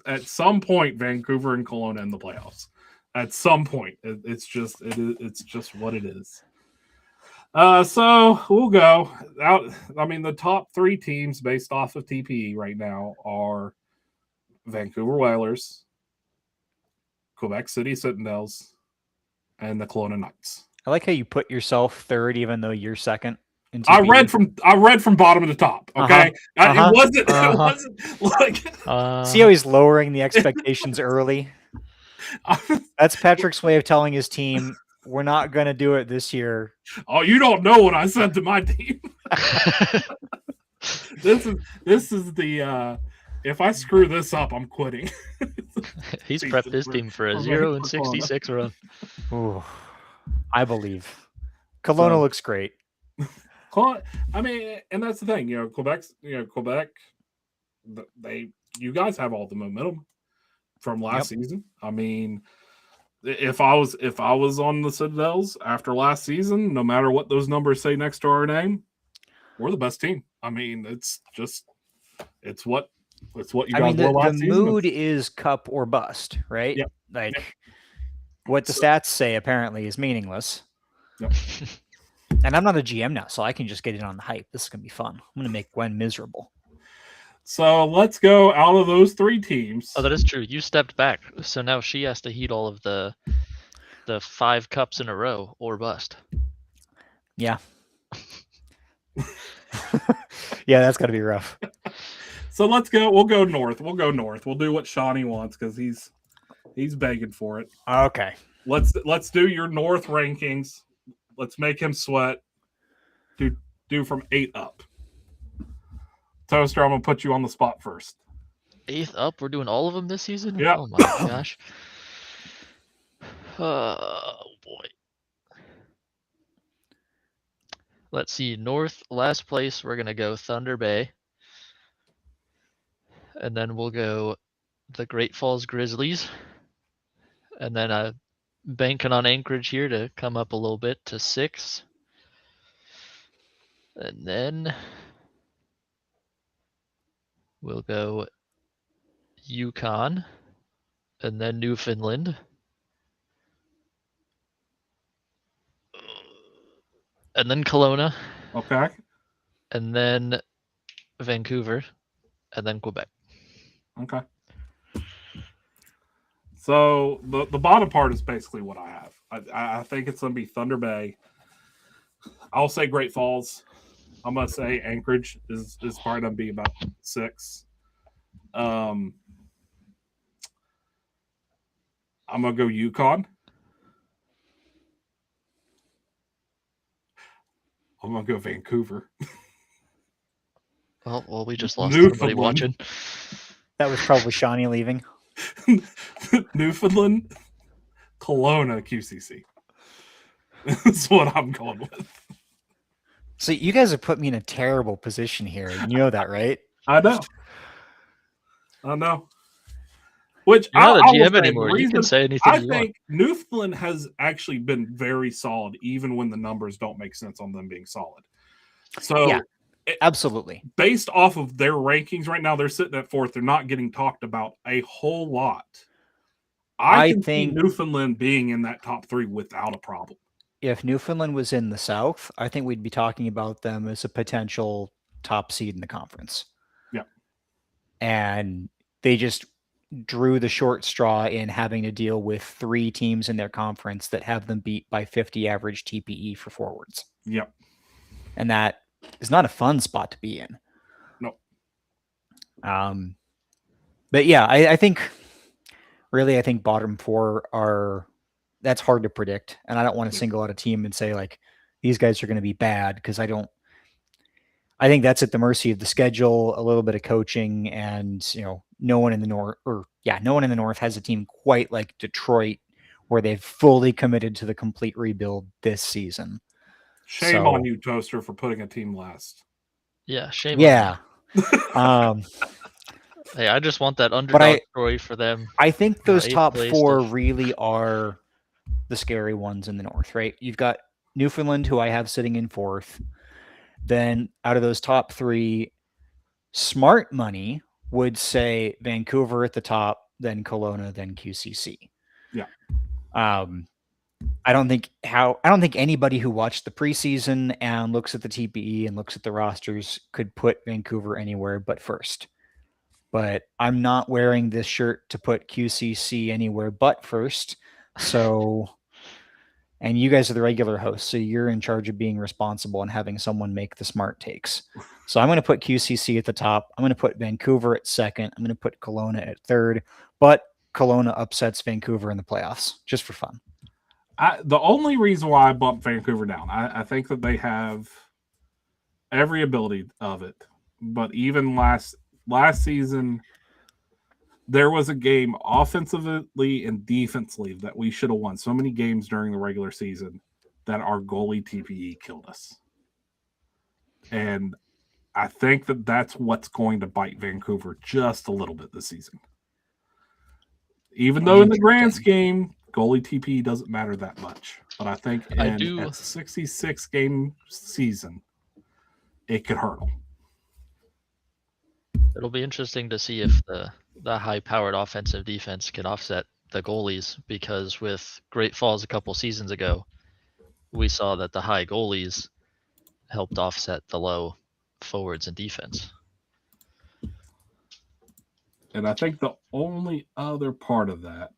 Speaker 1: at some point Vancouver and Kelowna in the playoffs. At some point, it's just what it is. So we'll go out. I mean, the top 3 teams based off of TPE right now are Vancouver Whalers, Quebec City Citadels, and the Kelowna Knights.
Speaker 3: I like how you put yourself 3rd, even though you're 2nd.
Speaker 1: I read from bottom to top. Okay, It wasn't like.
Speaker 3: See how he's lowering the expectations early. That's Patrick's way of telling his team, we're not going to do it this year.
Speaker 1: Oh, you don't know what I said to my team. This is the if I screw this up, I'm quitting.
Speaker 2: He's prepped his team for a 0-66 run.
Speaker 3: Ooh, I believe. Kelowna looks great.
Speaker 1: I mean, and that's the thing, Quebec, you guys have all the momentum from last season. I mean, if I was on the Citadels after last season, no matter what those numbers say next to our name, we're the best team. I mean, it's what you guys were last season.
Speaker 3: The mood is cup or bust, right?
Speaker 1: Yep.
Speaker 3: Like what the stats say apparently is meaningless.
Speaker 1: Yep.
Speaker 3: And I'm not a GM now, so I can just get in on the hype. This is going to be fun. I'm going to make Gwen miserable.
Speaker 1: So let's go out of those 3 teams.
Speaker 2: Oh, that is true. You stepped back, so now she has to heat all of the 5 cups in a row or bust.
Speaker 3: Yeah. Yeah, that's got to be rough.
Speaker 1: So let's go. We'll go north. We'll do what Shawnee wants because he's begging for it.
Speaker 3: Okay.
Speaker 1: Let's do your north rankings. Let's make him sweat. Do from 8 up. Toaster, I'm going to put you on the spot first.
Speaker 2: 8th up? We're doing all of them this season?
Speaker 1: Yeah.
Speaker 2: Oh, my gosh. Oh, boy. Let's see. North, last place, we're going to go Thunder Bay. And then we'll go the Great Falls Grizzlies. And then banking on Anchorage here to come up a little bit to 6. And then we'll go Yukon, and then Newfoundland, and then Kelowna,
Speaker 1: Okay.
Speaker 2: and then Vancouver, and then Quebec.
Speaker 1: Okay. So the bottom part is basically what I have. I think it's going to be Thunder Bay. I'll say Great Falls. I'm going to say Anchorage is probably going to be about 6. I'm going to go Yukon. I'm going to go Vancouver.
Speaker 2: Well, we just lost somebody
Speaker 1: Newfoundland.
Speaker 2: watching.
Speaker 3: That was probably Shawnee leaving.
Speaker 1: Newfoundland, Kelowna, QCC. That's what I'm going with.
Speaker 3: So you guys have put me in a terrible position here. You know that, right?
Speaker 1: I know. Which
Speaker 2: You're not a
Speaker 1: I will
Speaker 2: GM
Speaker 1: say,
Speaker 2: anymore.
Speaker 1: the
Speaker 2: You can
Speaker 1: reason
Speaker 2: say anything
Speaker 1: I
Speaker 2: you want.
Speaker 1: think Newfoundland has actually been very solid, even when the numbers don't make sense on them being solid. So,
Speaker 3: Yeah, absolutely.
Speaker 1: Based off of their rankings right now, they're sitting at 4th. They're not getting talked about a whole lot. I can see Newfoundland being in that top 3 without a problem.
Speaker 3: If Newfoundland was in the South, I think we'd be talking about them as a potential top seed in the conference.
Speaker 1: Yeah.
Speaker 3: And they just drew the short straw in having to deal with 3 teams in their conference that have them beat by 50 average TPE for forwards.
Speaker 1: Yep.
Speaker 3: And that is not a fun spot to be in.
Speaker 1: No.
Speaker 3: But yeah, I think bottom 4 are, that's hard to predict. And I don't want to single out a team and say like, these guys are going to be bad, because I think that's at the mercy of the schedule, a little bit of coaching, and no one in the North has a team quite like Detroit where they've fully committed to the complete rebuild this season.
Speaker 1: Shame on you, Toaster, for putting a team last.
Speaker 2: Yeah, shame
Speaker 3: on
Speaker 2: you. Hey, I just want that underdog story for them.
Speaker 3: I think those top 4 really are the scary ones in the North, right? You've got Newfoundland, who I have sitting in 4th. Then out of those top 3, smart money would say Vancouver at the top, then Kelowna, then QCC.
Speaker 1: Yeah.
Speaker 3: I don't think anybody who watched the preseason and looks at the TPE and looks at the rosters could put Vancouver anywhere but first. But I'm not wearing this shirt to put QCC anywhere but first. So, and you guys are the regular hosts, so you're in charge of being responsible and having someone make the smart takes. So I'm going to put QCC at the top. I'm going to put Vancouver at 2nd. I'm going to put Kelowna at 3rd. But Kelowna upsets Vancouver in the playoffs, just for fun.
Speaker 1: The only reason why I bumped Vancouver down, I think that they have every ability of it. But even last season, there was a game offensively and defensively that we should have won so many games during the regular season that our goalie TPE killed us. And I think that that's what's going to bite Vancouver just a little bit this season. Even though in the grand scheme, goalie TPE doesn't matter that much. But I think in a 66 game season, it could hurt them.
Speaker 2: It'll be interesting to see if the high-powered offensive defense can offset the goalies, because with Great Falls a couple seasons ago, we saw that the high goalies helped offset the low forwards and defense.
Speaker 1: And I think the only other part of that,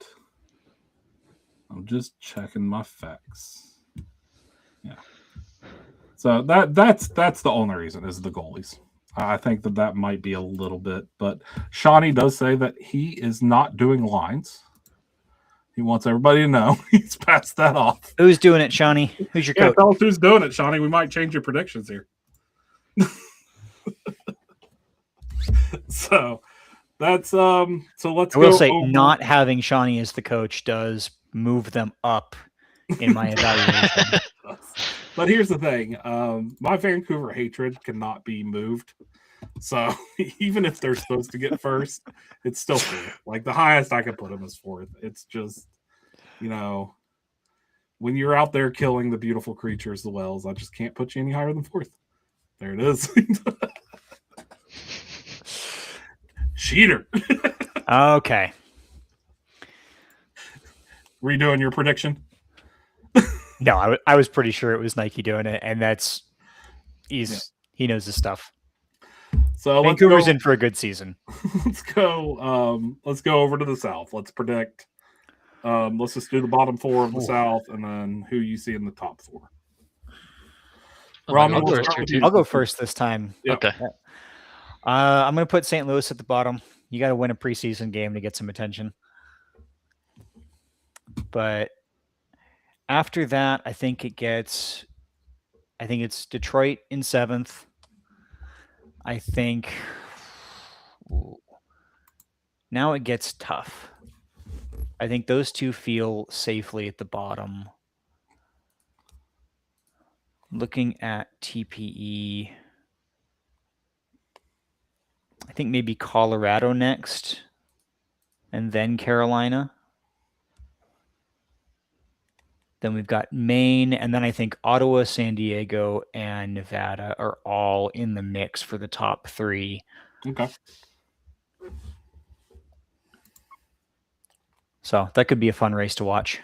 Speaker 1: I'm just checking my facts. Yeah. So that's the only reason is the goalies. I think that might be a little bit, but Shawnee does say that he is not doing lines. He wants everybody to know he's passed that off.
Speaker 3: Who's doing it, Shawnee? Who's your coach?
Speaker 1: Tell us who's doing it, Shawnee. We might change your predictions here. So that's so let's.
Speaker 3: I will say, not having Shawnee as the coach does move them up in my evaluation.
Speaker 1: But here's the thing: my Vancouver hatred cannot be moved. So even if they're supposed to get first, it's still 4th. Like the highest I could put them is 4th. It's just, when you're out there killing the beautiful creatures, the whales, I just can't put you any higher than 4th. There it is. Cheater.
Speaker 3: Okay.
Speaker 1: Redoing your prediction?
Speaker 3: No, I was pretty sure it was Nike doing it, and he knows his stuff.
Speaker 1: So
Speaker 3: Vancouver's in for a good season.
Speaker 1: Let's go over to the South. Let's predict. Let's just do the bottom four of the South, and then who you see in the top four.
Speaker 2: Ron,
Speaker 3: I'll go first this time.
Speaker 1: Yep.
Speaker 2: Okay.
Speaker 3: I'm going to put St. Louis at the bottom. You got to win a preseason game to get some attention. But after that, I think it's Detroit in 7th. I think now it gets tough. I think those two feel safely at the bottom. Looking at TPE, I think maybe Colorado next, and then Carolina. Then we've got Maine, and then I think Ottawa, San Diego, and Nevada are all in the mix for the top 3.
Speaker 1: Okay.
Speaker 3: So that could be a fun race to watch.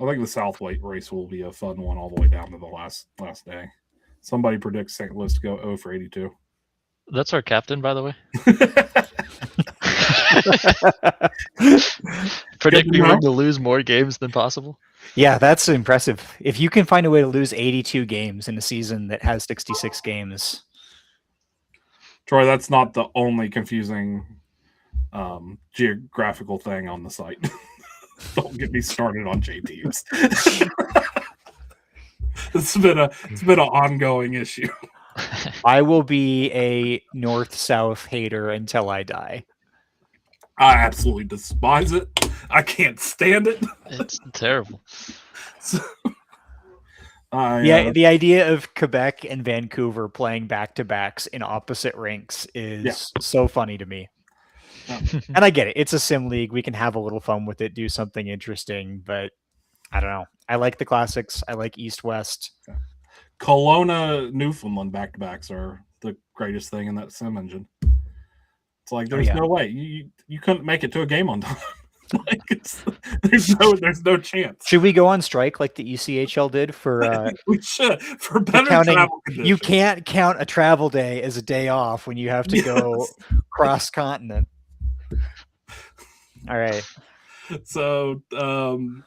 Speaker 1: I think the South race will be a fun one all the way down to the last day. Somebody predicts St. Louis to go 0 for 82.
Speaker 2: That's our captain, by the way. Predicting him to lose more games than possible.
Speaker 3: Yeah, that's impressive. If you can find a way to lose 82 games in a season that has 66 games.
Speaker 1: Troy, that's not the only confusing geographical thing on the site. Don't get me started on J teams. It's been an ongoing issue.
Speaker 3: I will be a north-south hater until I die.
Speaker 1: I absolutely despise it. I can't stand it.
Speaker 2: It's terrible.
Speaker 3: The idea of Quebec and Vancouver playing back-to-backs in opposite rinks is so funny to me. And I get it. It's a sim league. We can have a little fun with it, do something interesting, but I don't know. I like the classics. I like East-West.
Speaker 1: Kelowna, Newfoundland back-to-backs are the greatest thing in that sim engine. It's like there's no way. You couldn't make it to a game on time. There's no chance.
Speaker 3: Should we go on strike like the ECHL did for
Speaker 1: we should for better travel conditions.
Speaker 3: You can't count a travel day as a day off when you have to go cross continent. All right.
Speaker 1: So on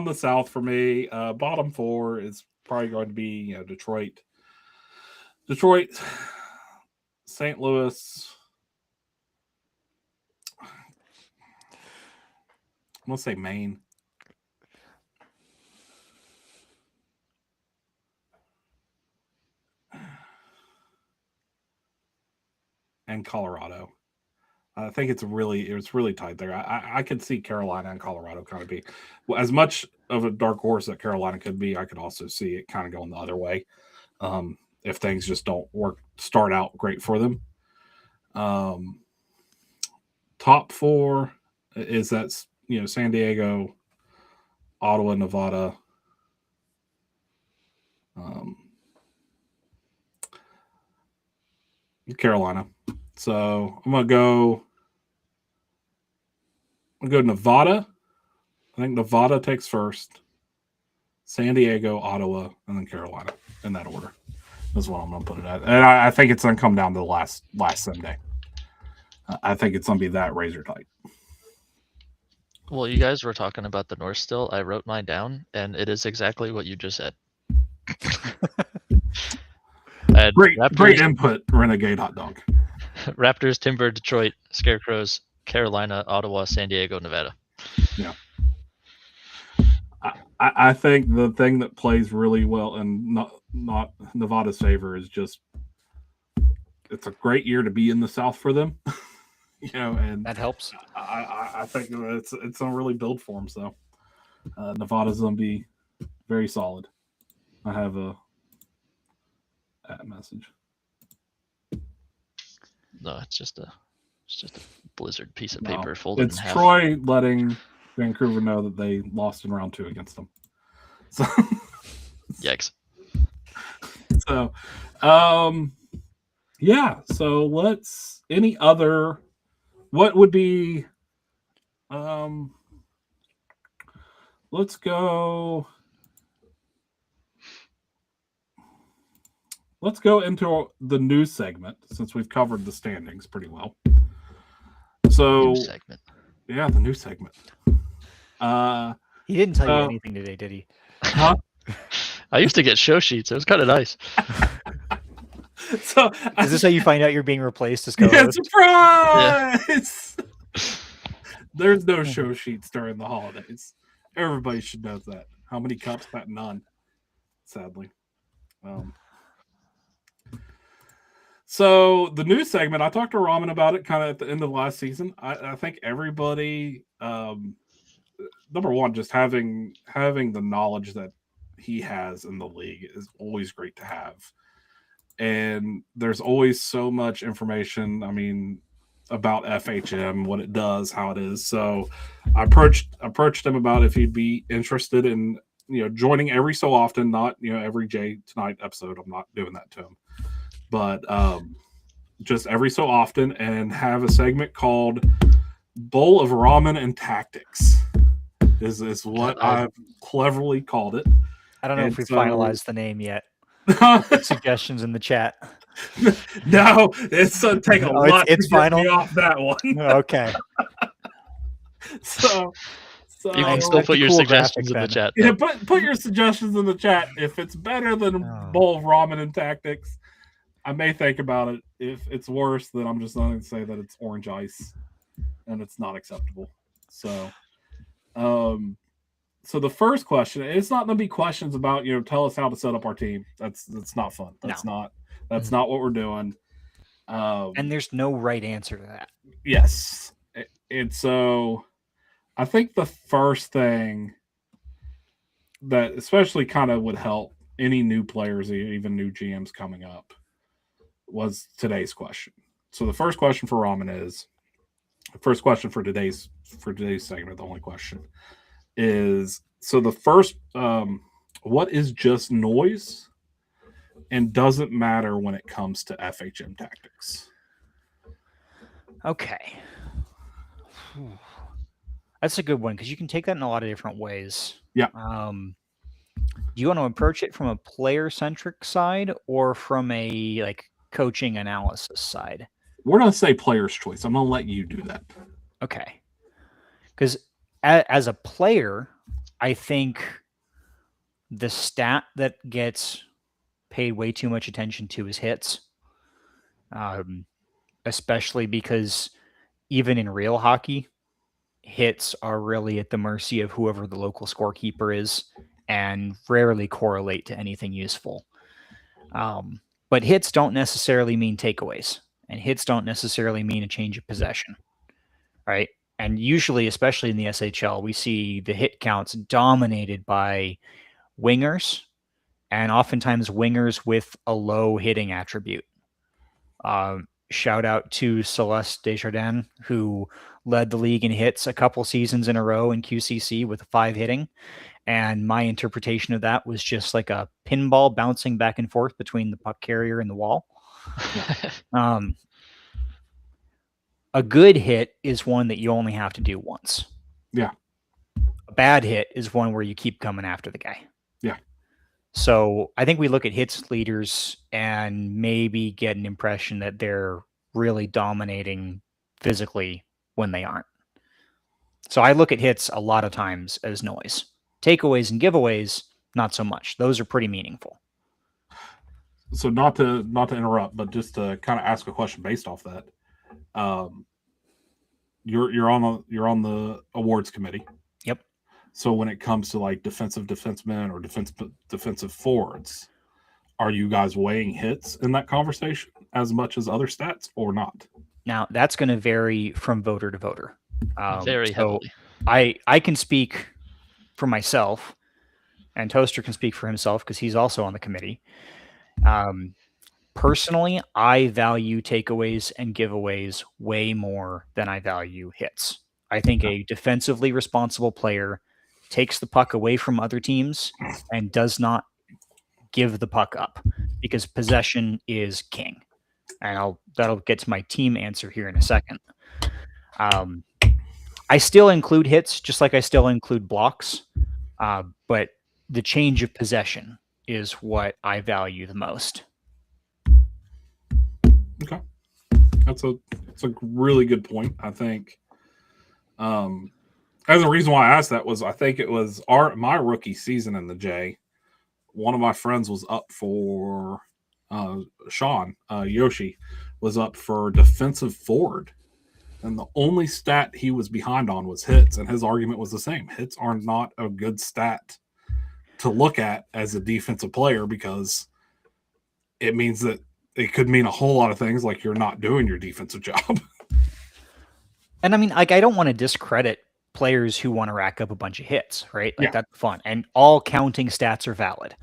Speaker 1: the South for me, bottom 4 is probably going to be Detroit, St. Louis. I'm gonna say Maine. And Colorado. I think it's really tight there. I could see Carolina and Colorado kind of be as much of a dark horse that Carolina could be. I could also see it kind of going the other way if things just don't start out great for them. Top 4 is that San Diego, Ottawa, Nevada. Carolina. So I'm gonna go Nevada. I think Nevada takes first. San Diego, Ottawa, and then Carolina in that order. That's what I'm gonna put it at. And I think it's gonna come down to the last Sunday. I think it's gonna be that razor tight.
Speaker 2: Well, you guys were talking about the North still. I wrote mine down, and it is exactly what you just said.
Speaker 1: Great input, Renegade Hot Dog.
Speaker 2: Raptors, Timber, Detroit, Scarecrows, Carolina, Ottawa, San Diego, Nevada.
Speaker 1: Yeah. I think the thing that plays really well and not Nevada's favor is just it's a great year to be in the South for them. And
Speaker 3: that helps.
Speaker 1: I think it's gonna really build for them. So Nevada's gonna be very solid. I have a message.
Speaker 2: No, it's just a blizzard piece of paper folded
Speaker 1: It's
Speaker 2: in half.
Speaker 1: Troy letting Vancouver know that they lost in round 2 against them. So
Speaker 2: yikes.
Speaker 1: So, yeah. So let's. Any other? What would be? Let's go. Let's go into the news segment since we've covered the standings pretty well. So,
Speaker 2: News segment.
Speaker 1: Yeah, the news segment.
Speaker 3: He didn't tell you anything today, did he?
Speaker 1: Huh?
Speaker 2: I used to get show sheets. It was kind of nice.
Speaker 1: So,
Speaker 3: is this how you find out you're being replaced as
Speaker 1: Yeah,
Speaker 3: co-host?
Speaker 1: surprise! Yeah. There's no show sheets during the holidays. Everybody should know that. How many cups? That none. Sadly. So the news segment, I talked to Ramen about it kind of at the end of last season. I think everybody, number one, just having the knowledge that he has in the league is always great to have. And there's always so much information, about FHM, what it does, how it is. So I approached him about if he'd be interested in, joining every so often, not, every Jay Tonight episode. I'm not doing that to him. But just every so often, and have a segment called Bowl of Ramen and Tactics is what I've cleverly called it.
Speaker 3: I don't know if we've finalized the name yet. Suggestions in the chat.
Speaker 1: No, it's take a lot
Speaker 3: it's
Speaker 1: to get
Speaker 3: final?
Speaker 1: me off that one.
Speaker 3: Okay.
Speaker 1: So
Speaker 2: you can still put your suggestions in the chat.
Speaker 1: Yeah, put your suggestions in the chat. If it's better than Bowl of Ramen and Tactics, I may think about it. If it's worse, then I'm just not going to say that it's orange ice, and it's not acceptable. So, so the first question, it's not going to be questions about, tell us how to set up our team. That's not fun. That's not what we're doing.
Speaker 3: And there's no right answer to that.
Speaker 1: Yes. And so I think the first thing that especially kind of would help any new players, even new GMs coming up, was today's question. So the first question for Ramen is, first question for today's segment, the only question is, so the first, what is just noise and doesn't matter when it comes to FHM tactics?
Speaker 3: Okay. That's a good one because you can take that in a lot of different ways.
Speaker 1: Yeah.
Speaker 3: Do you want to approach it from a player-centric side or from a coaching analysis side?
Speaker 1: We're going to say player's choice. I'm going to let you do that.
Speaker 3: Okay. Because as a player, I think the stat that gets paid way too much attention to is hits. Especially because even in real hockey, hits are really at the mercy of whoever the local scorekeeper is and rarely correlate to anything useful. But hits don't necessarily mean takeaways, and hits don't necessarily mean a change of possession, right? And usually, especially in the SHL, we see the hit counts dominated by wingers, and oftentimes wingers with a low hitting attribute. Shout out to Celeste Desjardins, who led the league in hits a couple seasons in a row in QCC with 5 hitting. And my interpretation of that was just like a pinball bouncing back and forth between the puck carrier and the wall. A good hit is one that you only have to do once.
Speaker 1: Yeah.
Speaker 3: A bad hit is one where you keep coming after the guy.
Speaker 1: Yeah.
Speaker 3: So I think we look at hits leaders and maybe get an impression that they're really dominating physically when they aren't. So I look at hits a lot of times as noise. Takeaways and giveaways, not so much. Those are pretty meaningful.
Speaker 1: So not to interrupt, but just to kind of ask a question based off that. You're on the awards committee.
Speaker 3: Yep.
Speaker 1: So when it comes to defensive defensemen or defensive forwards, are you guys weighing hits in that conversation as much as other stats or not?
Speaker 3: Now that's going to vary from voter to voter.
Speaker 2: Very heavily.
Speaker 3: I can speak for myself, and Toaster can speak for himself because he's also on the committee. Personally, I value takeaways and giveaways way more than I value hits. I think a defensively responsible player takes the puck away from other teams and does not give the puck up. because possession is king. And that'll get to my team answer here in a second. I still include hits, just like I still include blocks, but the change of possession is what I value the most.
Speaker 1: Okay, that's a really good point. I think, as the reason why I asked that was I think it was my rookie season in the J. One of my friends was up for Sean Yoshi was up for defensive forward. And the only stat he was behind on was hits. And his argument was the same. Hits are not a good stat to look at as a defensive player because it means that it could mean a whole lot of things, like you're not doing your defensive job.
Speaker 3: And I mean, like, I don't want to discredit players who want to rack up a bunch of hits, right? Like, that's fun. And all counting stats are valid.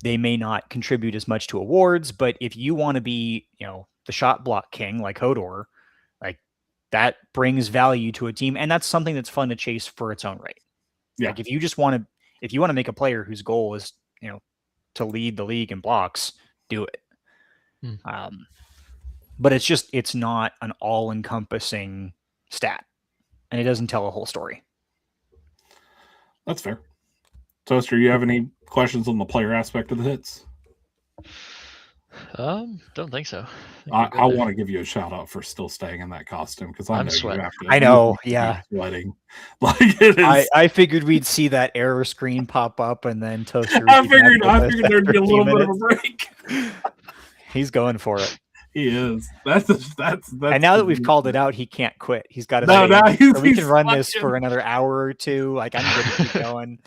Speaker 3: They may not contribute as much to awards, but if you want to be, the shot block king like Hodor, like, that brings value to a team, and that's something that's fun to chase for its own right.
Speaker 1: Yeah.
Speaker 3: Like, if you want to make a player whose goal is, to lead the league in blocks, do it. But it's not an all-encompassing stat, and it doesn't tell a whole story.
Speaker 1: That's fair. Toaster, you have any questions on the player aspect of the hits?
Speaker 2: Don't think so.
Speaker 1: I want to give you a shout out for still staying in that costume because
Speaker 2: I'm sweating.
Speaker 3: I know, yeah.
Speaker 1: Sweating. Like it is.
Speaker 3: I figured we'd see that error screen pop up and then Toaster.
Speaker 1: I figured there'd be a little bit of a break.
Speaker 3: He's going for it.
Speaker 1: He is. That's.
Speaker 3: And now that we've called it out, he can't quit. He's got to.
Speaker 1: No, now
Speaker 3: we can run this for another hour or two. Like, I'm going to keep going.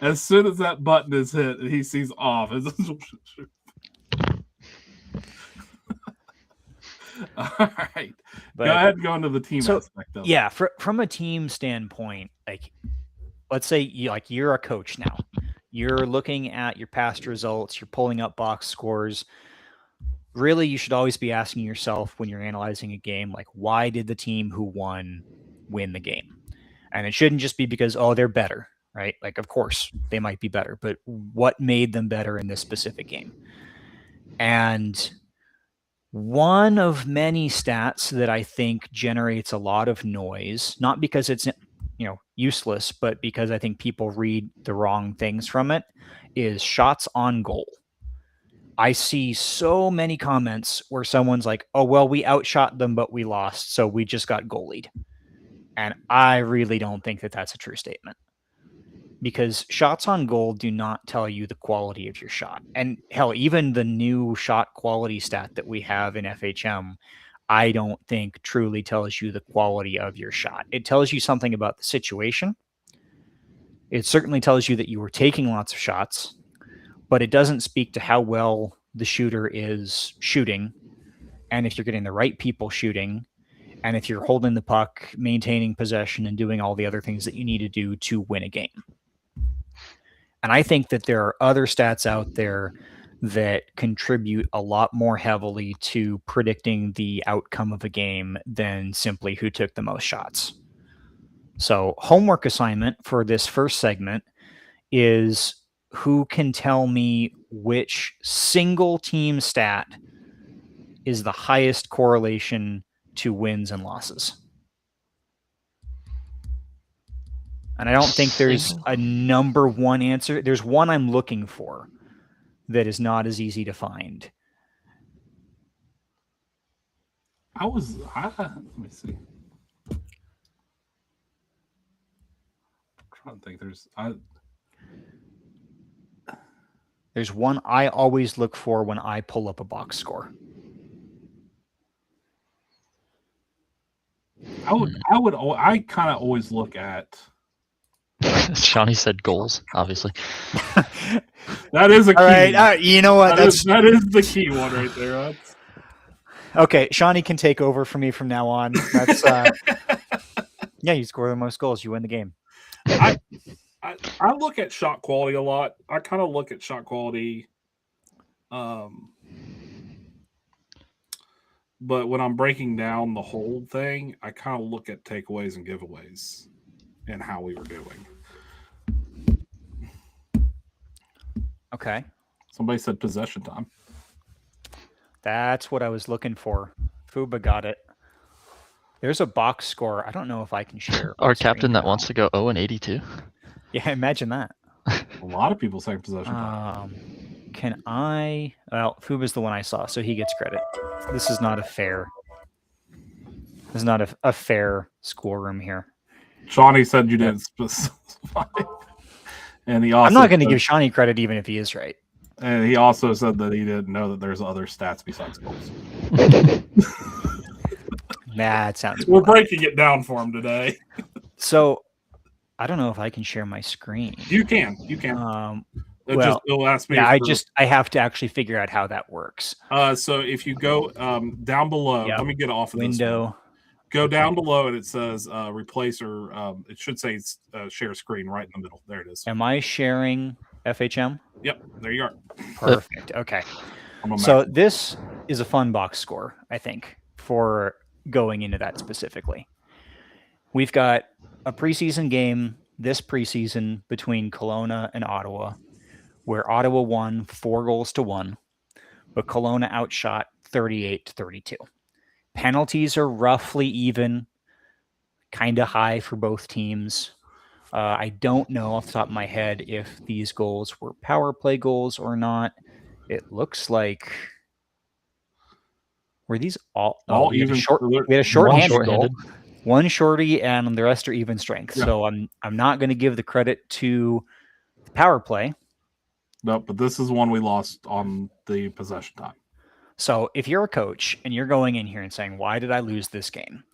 Speaker 1: As soon as that button is hit and he sees off, all right. Go ahead and go into the team aspect of it.
Speaker 3: Yeah, from a team standpoint, like, let's say you're a coach now. You're looking at your past results, you're pulling up box scores. Really, you should always be asking yourself when you're analyzing a game, like, why did the team who won win the game? And it shouldn't just be because, they're better, right? Like, of course, they might be better, but what made them better in this specific game? And one of many stats that I think generates a lot of noise, not because it's useless, but because I think people read the wrong things from it, is shots on goal. I see so many comments where someone's like, oh, well, we outshot them, but we lost, so we just got goalied. And I really don't think that that's a true statement. Because shots on goal do not tell you the quality of your shot. And hell, even the new shot quality stat that we have in FHM, I don't think truly tells you the quality of your shot. It tells you something about the situation. It certainly tells you that you were taking lots of shots, but it doesn't speak to how well the shooter is shooting, and if you're getting the right people shooting, and if you're holding the puck, maintaining possession, and doing all the other things that you need to do to win a game. And I think that there are other stats out there that contribute a lot more heavily to predicting the outcome of a game than simply who took the most shots. So, homework assignment for this first segment is who can tell me which single team stat is the highest correlation to wins and losses. And I don't think there's a number one answer. There's one I'm looking for that is not as easy to find.
Speaker 1: Let me see. I'm trying to think.
Speaker 3: There's one I always look for when I pull up a box score.
Speaker 1: I kind of always look at.
Speaker 2: Shawnee said goals, obviously.
Speaker 1: That is a key.
Speaker 3: All right, you know what?
Speaker 1: That is the key one right there.
Speaker 3: Okay, Shawnee can take over for me from now on. That's yeah, you score the most goals, you win the game.
Speaker 1: I look at shot quality a lot. I kind of look at shot quality, but when I'm breaking down the whole thing, I kind of look at takeaways and giveaways and how we were doing.
Speaker 3: Okay.
Speaker 1: Somebody said possession time.
Speaker 3: That's what I was looking for. Fuba got it. There's a box score. I don't know if I can share.
Speaker 2: Our captain that wants to go 0-82.
Speaker 3: Yeah, imagine that.
Speaker 1: A lot of people saying possession time.
Speaker 3: Can I? Well, Fuba's the one I saw, so he gets credit. This is not a fair. This is not a fair score room here.
Speaker 1: Shawnee said you didn't specify. And he also
Speaker 3: I'm not going to give Shawnee credit even if he is right.
Speaker 1: And he also said that he didn't know that there's other stats besides goals.
Speaker 3: Nah, it sounds.
Speaker 1: We're breaking it down for him today.
Speaker 3: So, I don't know if I can share my screen.
Speaker 1: You can. It'll ask me.
Speaker 3: Yeah, I have to actually figure out how that works.
Speaker 1: So if you go down below, let me get off of
Speaker 3: window.
Speaker 1: This go down below and it says replace or it should say share screen right in the middle. There it is.
Speaker 3: Am I sharing FHM?
Speaker 1: Yep, there you are.
Speaker 3: Perfect. Okay. So this is a fun box score, I think, for going into that specifically. We've got a preseason game this preseason between Kelowna and Ottawa, where Ottawa won 4-1, but Kelowna outshot 38-32. Penalties are roughly even, kind of high for both teams. I don't know off the top of my head if these goals were power play goals or not. It looks like were these all we
Speaker 1: even
Speaker 3: had a short-handed goal, one shorty, and the rest are even strength.
Speaker 1: Yeah.
Speaker 3: So I'm not going to give the credit to the power play.
Speaker 1: No, but this is one we lost on the possession time.
Speaker 3: So if you're a coach and you're going in here and saying, why did I lose this game?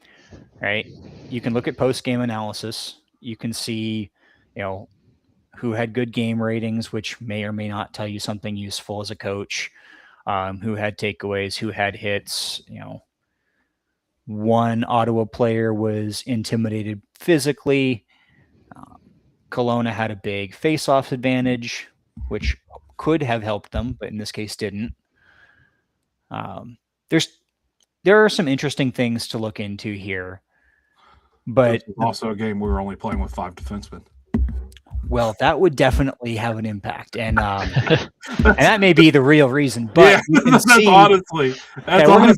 Speaker 3: Right? You can look at post-game analysis. You can see, who had good game ratings, which may or may not tell you something useful as a coach, who had takeaways, who had hits. One Ottawa player was intimidated physically. Kelowna had a big face-off advantage, which could have helped them, but in this case didn't. There are some interesting things to look into here, but
Speaker 1: also a game we were only playing with 5 defensemen.
Speaker 3: Well, that would definitely have an impact, and that may be the real reason. But you can see,
Speaker 1: honestly,
Speaker 3: we're going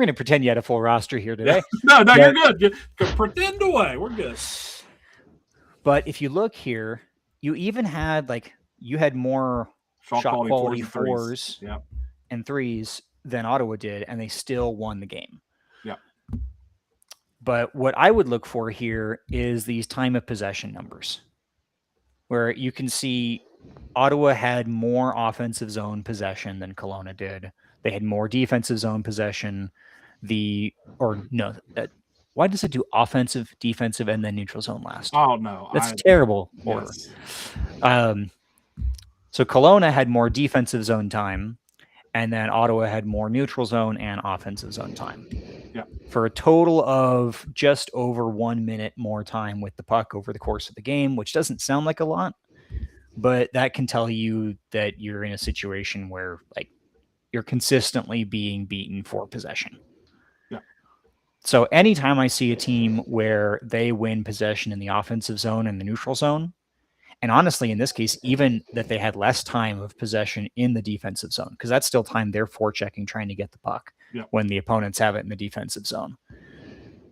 Speaker 3: to pretend you had a full roster here today.
Speaker 1: No, you're good. You can pretend away. We're good.
Speaker 3: But if you look here, you even had you had more shot quality 4s and 3s than Ottawa did, and they still won the game.
Speaker 1: Yeah.
Speaker 3: But what I would look for here is these time of possession numbers, where you can see Ottawa had more offensive zone possession than Kelowna did. They had more defensive zone possession. Why does it do offensive, defensive, and then neutral zone last?
Speaker 1: Oh, no.
Speaker 3: That's terrible order. Yes. So Kelowna had more defensive zone time, and then Ottawa had more neutral zone and offensive zone time.
Speaker 1: Yeah.
Speaker 3: For a total of just over 1 minute more time with the puck over the course of the game, which doesn't sound like a lot, but that can tell you that you're in a situation where you're consistently being beaten for possession.
Speaker 1: Yeah.
Speaker 3: So anytime I see a team where they win possession in the offensive zone and the neutral zone, and honestly, in this case, even that they had less time of possession in the defensive zone, because that's still time they're forechecking, trying to get the puck when the opponents have it in the defensive zone.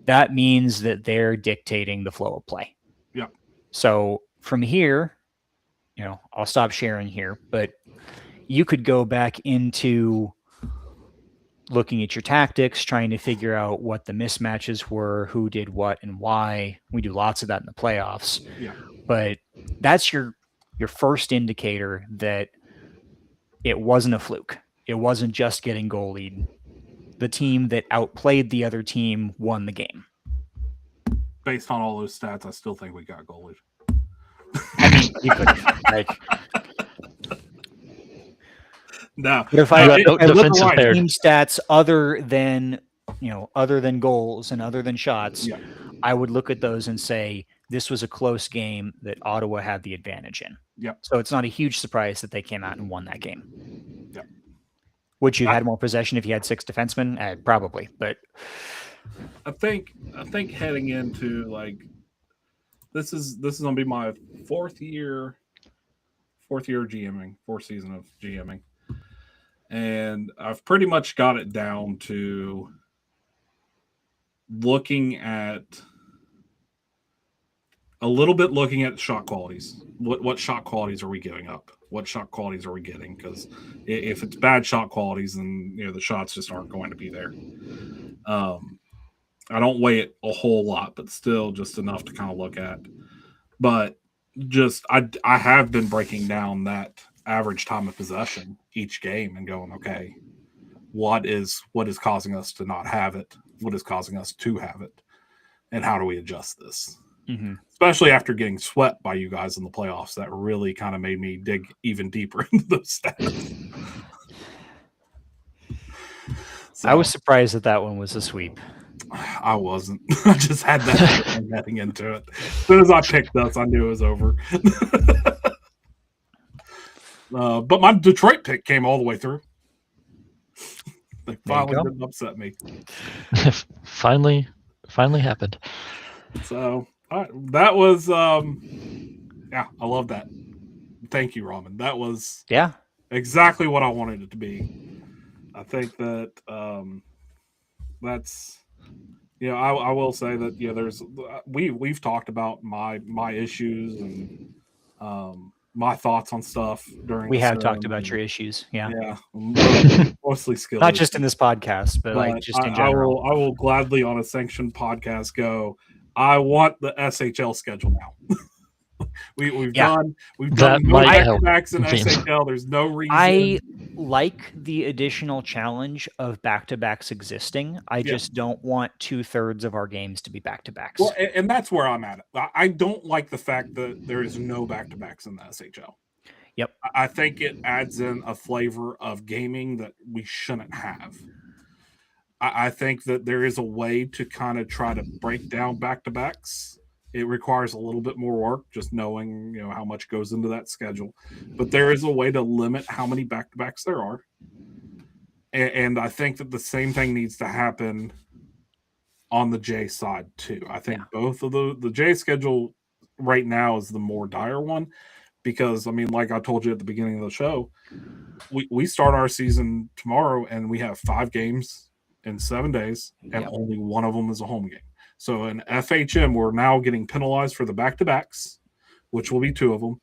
Speaker 3: That means that they're dictating the flow of play.
Speaker 1: Yeah.
Speaker 3: So from here, I'll stop sharing here, but you could go back into looking at your tactics, trying to figure out what the mismatches were, who did what and why. We do lots of that in the playoffs.
Speaker 1: Yeah.
Speaker 3: But that's your first indicator that it wasn't a fluke. It wasn't just getting goalied. The team that outplayed the other team won the game.
Speaker 1: Based on all those stats, I still think we got goalied.
Speaker 3: I mean, you could have.
Speaker 1: No.
Speaker 3: But if I look at team stats other than goals and other than shots, I would look at those and say, this was a close game that Ottawa had the advantage in.
Speaker 1: Yep.
Speaker 3: So it's not a huge surprise that they came out and won that game.
Speaker 1: Yep.
Speaker 3: Would you have had more possession if you had 6 defensemen? Probably, but
Speaker 1: I think heading into this is gonna be my fourth year year of GMing, fourth season of GMing, and I've pretty much got it down to looking at shot qualities. What shot qualities are we giving up? What shot qualities are we getting? Because if it's bad shot qualities, then the shots just aren't going to be there. I don't weigh it a whole lot, but still just enough to kind of look at. But just I have been breaking down that average time of possession each game and going, okay, what is causing us to not have it? What is causing us to have it? And how do we adjust this?
Speaker 3: Mm-hmm.
Speaker 1: Especially after getting swept by you guys in the playoffs, that really kind of made me dig even deeper into those stats.
Speaker 3: I was surprised that one was a sweep.
Speaker 1: I wasn't. I just had that heading into it. As soon as I picked us, I knew it was over. But my Detroit pick came all the way through. They finally didn't upset me.
Speaker 2: finally happened.
Speaker 1: So that was, I love that. Thank you, Ramen. That was exactly what I wanted it to be. I think that that's. I will say that there's we've talked about my issues and my thoughts on stuff during.
Speaker 3: We have talked about your issues,
Speaker 1: mostly skill.
Speaker 3: Not just in this podcast, but like just in general.
Speaker 1: I will gladly on a sanctioned podcast go. I want the SHL schedule now. We've done no back-to-backs in SHL. There's no reason.
Speaker 3: I like the additional challenge of back-to-backs existing. I just don't want 2/3 of our games to be back-to-backs.
Speaker 1: Well, and that's where I'm at. I don't like the fact that there is no back-to-backs in the SHL.
Speaker 3: Yep.
Speaker 1: I think it adds in a flavor of gaming that we shouldn't have. I think that there is a way to kind of try to break down back-to-backs. It requires a little bit more work, just knowing how much goes into that schedule. But there is a way to limit how many back-to-backs there are, and I think that the same thing needs to happen on the J side too. I think both of the J schedule right now is the more dire one, because like I told you at the beginning of the show, we start our season tomorrow and we have 5 games in 7 days, and only one of them is a home game. So in FHM, we're now getting penalized for the back-to-backs, which will be 2 of them,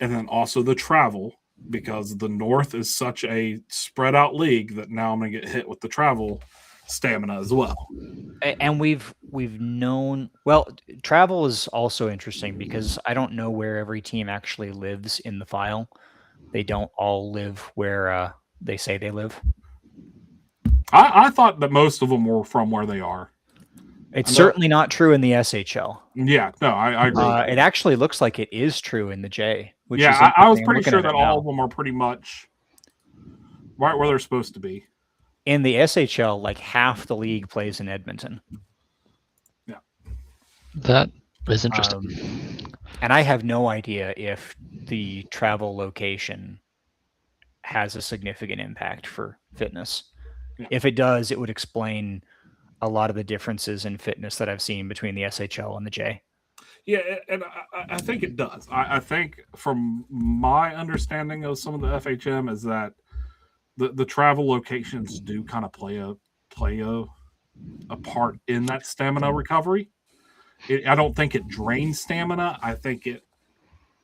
Speaker 1: and then also the travel, because the North is such a spread-out league that now I'm going to get hit with the travel stamina as well.
Speaker 3: And we've known, travel is also interesting because I don't know where every team actually lives in the file. They don't all live where they say they live.
Speaker 1: I thought that most of them were from where they are.
Speaker 3: It's certainly not true in the SHL.
Speaker 1: Yeah, no, I agree.
Speaker 3: It actually looks like it is true in the J. Which is
Speaker 1: I was pretty sure that all of them are pretty much right where they're supposed to be.
Speaker 3: In the SHL, like half the league plays in Edmonton.
Speaker 1: Yeah.
Speaker 2: That is interesting.
Speaker 3: And I have no idea if the travel location has a significant impact for fitness. Yeah. If it does, it would explain a lot of the differences in fitness that I've seen between the SHL and the J.
Speaker 1: Yeah, and I think it does. I think from my understanding of some of the FHM is that the travel locations do kind of play a part in that stamina recovery. I don't think it drains stamina. I think it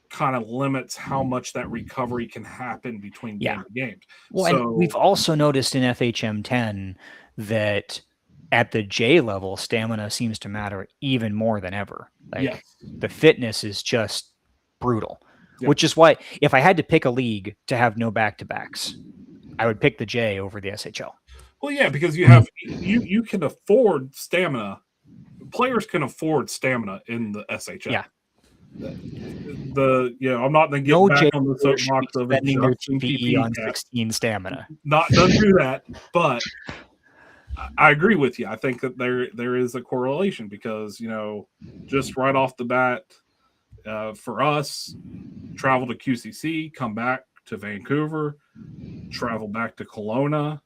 Speaker 1: kind of limits how much that recovery can happen between games.
Speaker 3: Well, and we've also noticed in FHM 10 that at the J level, stamina seems to matter even more than ever. The fitness is just brutal, which is why if I had to pick a league to have no back-to-backs, I would pick the J over the SHL.
Speaker 1: Well, yeah, because you have you can afford stamina. Players can afford stamina in the SHL.
Speaker 3: Yeah.
Speaker 1: I'm not going to get back on the soapbox of
Speaker 3: spending their TPE on 16 stamina.
Speaker 1: Don't do that, but I agree with you. I think that there is a correlation because just right off the bat, for us, travel to QCC, come back to Vancouver, travel back to Kelowna,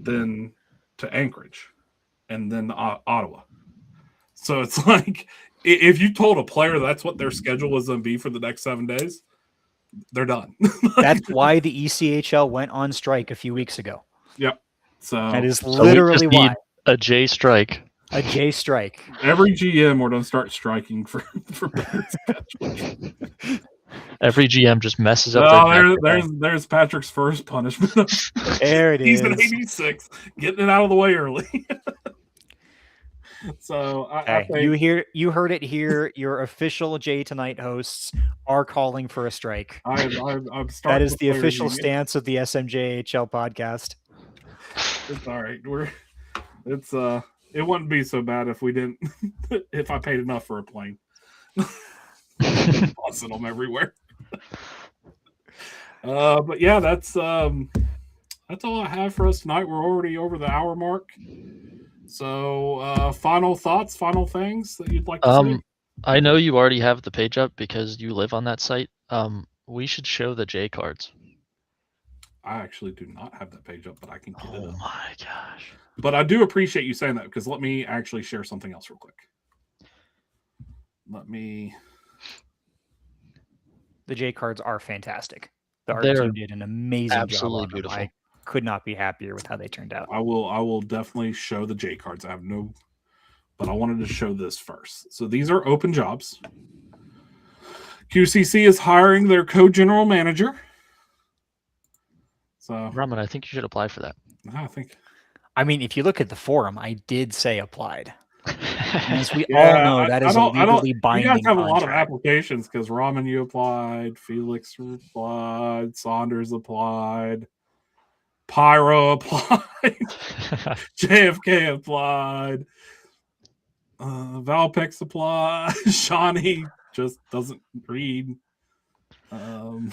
Speaker 1: then to Anchorage, and then Ottawa. So it's like if you told a player that's what their schedule was going to be for the next 7 days, they're done.
Speaker 3: That's why the ECHL went on strike a few weeks ago.
Speaker 1: Yep. So
Speaker 3: That is
Speaker 2: So we
Speaker 3: literally
Speaker 2: just need
Speaker 3: why.
Speaker 2: a J strike.
Speaker 3: A J strike.
Speaker 1: every GM we're going to start striking for better scheduling.
Speaker 2: Every GM just messes up
Speaker 1: There's Patrick's first punishment.
Speaker 3: There it
Speaker 1: He's an
Speaker 3: is.
Speaker 1: 86, getting it out of the way early. So I think
Speaker 3: you heard it here. Your official J Tonight hosts are calling for a strike.
Speaker 1: I'm
Speaker 3: That
Speaker 1: starting.
Speaker 3: is the official stance of the SMJHL podcast.
Speaker 1: It's all right. It wouldn't be so bad if we didn't if I paid enough for a plane. Tossing them everywhere. But yeah, that's all I have for us tonight. We're already over the hour mark. So final thoughts, final things that you'd like to say?
Speaker 2: I know you already have the page up because you live on that site. We should show the J cards.
Speaker 1: I actually do not have that page up, but I can get it up.
Speaker 2: Oh my gosh.
Speaker 1: But I do appreciate you saying that, because let me actually share something else real quick.
Speaker 3: The J cards are fantastic. The art
Speaker 2: They're
Speaker 3: team did an amazing
Speaker 2: absolutely
Speaker 3: job on them.
Speaker 2: beautiful.
Speaker 3: I could not be happier with how they turned out.
Speaker 1: I will definitely show the J cards. But I wanted to show this first. So these are open jobs. QCC is hiring their co-general manager. So
Speaker 2: Raman, I think you should apply for that.
Speaker 3: I mean, if you look at the forum, I did say applied. As we
Speaker 1: Yeah,
Speaker 3: all know, that is a legally binding.
Speaker 1: You guys have a lot of
Speaker 3: contract.
Speaker 1: applications, because Raman, you applied, Felix applied, Saunders applied, Pyro applied, JFK applied, Valpix applied, Shawnee just doesn't read, and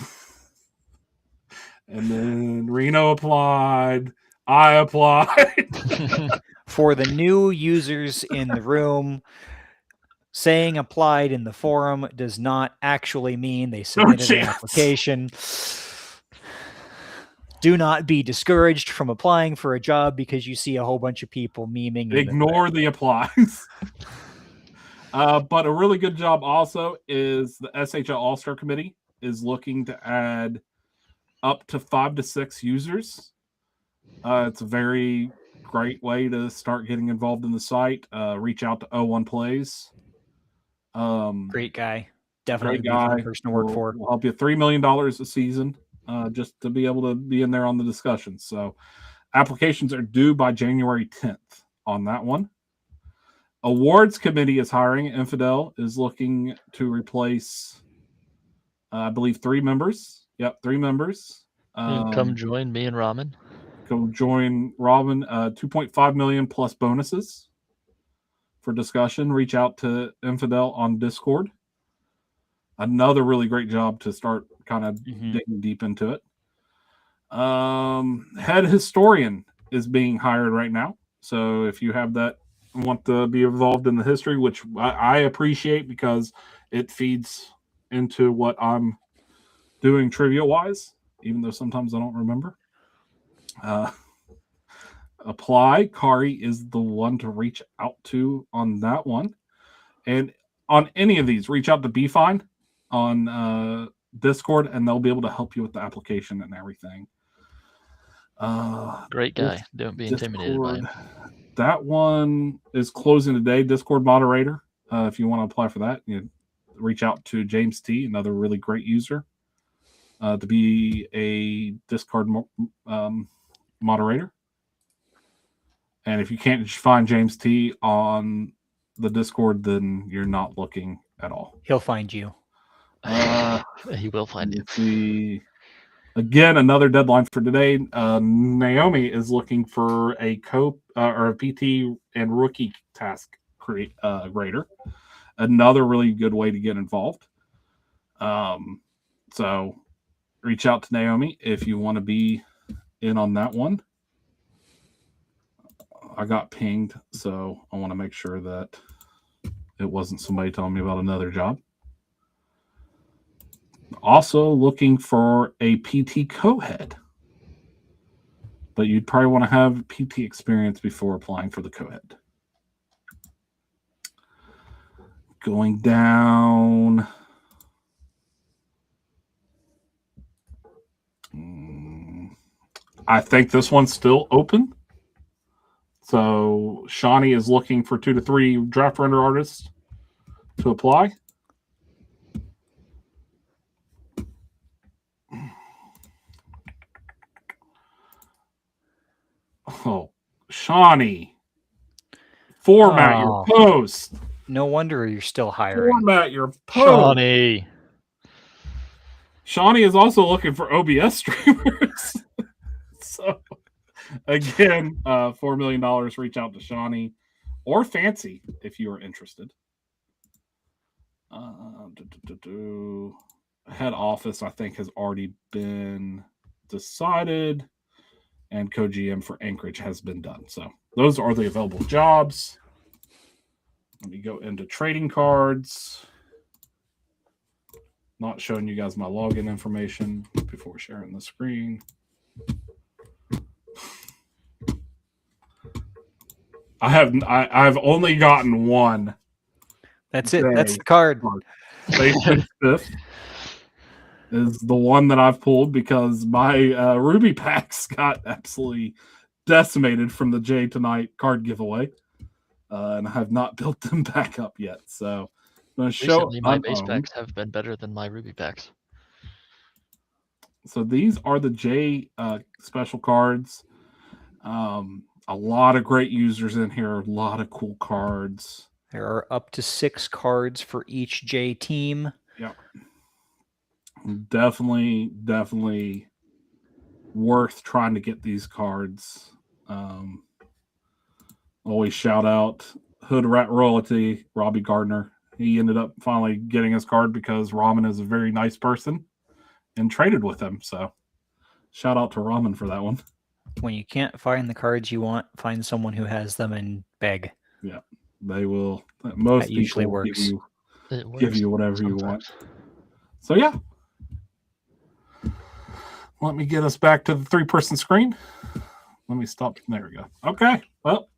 Speaker 1: then Reno applied, I applied.
Speaker 3: For the new users in the room, saying applied in the forum does not actually mean they submitted an application. Do not be discouraged from applying for a job because you see a whole bunch of people memeing.
Speaker 1: Ignore the applies. But a really good job also is the SHL All-Star Committee is looking to add up to 5 to 6 users. It's a very great way to start getting involved in the site. Reach out to O1 Plays.
Speaker 3: Great guy. Definitely
Speaker 1: great guy.
Speaker 3: Be a fun person to work for.
Speaker 1: We'll help you $3 million a season just to be able to be in there on the discussions. So applications are due by January 10th on that one. Awards committee is hiring. Infidel is looking to replace, I believe, 3 members. Yep, 3 members.
Speaker 2: Come join me and Raman.
Speaker 1: Go join Robin. 2.5 million plus bonuses for discussion. Reach out to Infidel on Discord. Another really great job to start kind of digging deep into it. Head historian is being hired right now. So if you have that, want to be involved in the history, which I appreciate, because it feeds into what I'm doing trivia wise, even though sometimes I don't remember. Apply. Kari is the one to reach out to on that one. And on any of these, reach out to BeFine on Discord, and they'll be able to help you with the application and everything.
Speaker 2: Great guy. Don't be intimidated by him.
Speaker 1: That one is closing today. Discord moderator. If you want to apply for that, you reach out to James T, another really great user, to be a Discord moderator. And if you can't find James T on the Discord, then you're not looking at all.
Speaker 3: He'll find you.
Speaker 2: He will find you.
Speaker 1: Again, another deadline for today. Naomi is looking for a or a PT and rookie task grader. Another really good way to get involved. So reach out to Naomi if you want to be in on that one. I got pinged, so I want to make sure that it wasn't somebody telling me about another job. Also looking for a PT co-head. But you'd probably want to have PT experience before applying for the co-head. Going down. I think this one's still open. So Shawnee is looking for 2 to 3 draft render artists to apply. Oh, Shawnee. Format your post.
Speaker 3: No wonder you're still hiring.
Speaker 1: Format your post.
Speaker 2: Shawnee.
Speaker 1: Shawnee is also looking for OBS streamers. So, again, $4 million. Reach out to Shawnee or Fancy if you are interested. Head office, I think, has already been decided, and co-GM for Anchorage has been done. So those are the available jobs. Let me go into trading cards. Not showing you guys my login information before sharing the screen. I've only gotten one.
Speaker 3: That's it. That's the card.
Speaker 1: Basement Fifth is the one that I've pulled because my Ruby packs got absolutely decimated from the J Tonight card giveaway. And I have not built them back up yet. So I'm going to show
Speaker 2: Recently, my base packs have been better than my Ruby packs.
Speaker 1: So these are the J special cards. A lot of great users in here. A lot of cool cards.
Speaker 3: There are up to 6 cards for each J team.
Speaker 1: Yeah. Definitely worth trying to get these cards. Always shout out Hood Rat Royalty, Robbie Gardner. He ended up finally getting his card because Ramen is a very nice person and traded with him. So shout out to Ramen for that one.
Speaker 3: When you can't find the cards you want, find someone who has them and beg.
Speaker 1: Yeah, they will. Most
Speaker 3: that usually
Speaker 1: people
Speaker 3: works.
Speaker 1: Give you whatever sometimes. You want. So yeah. Let me get us back to the 3-person screen. Let me stop. There we go. Okay. Well,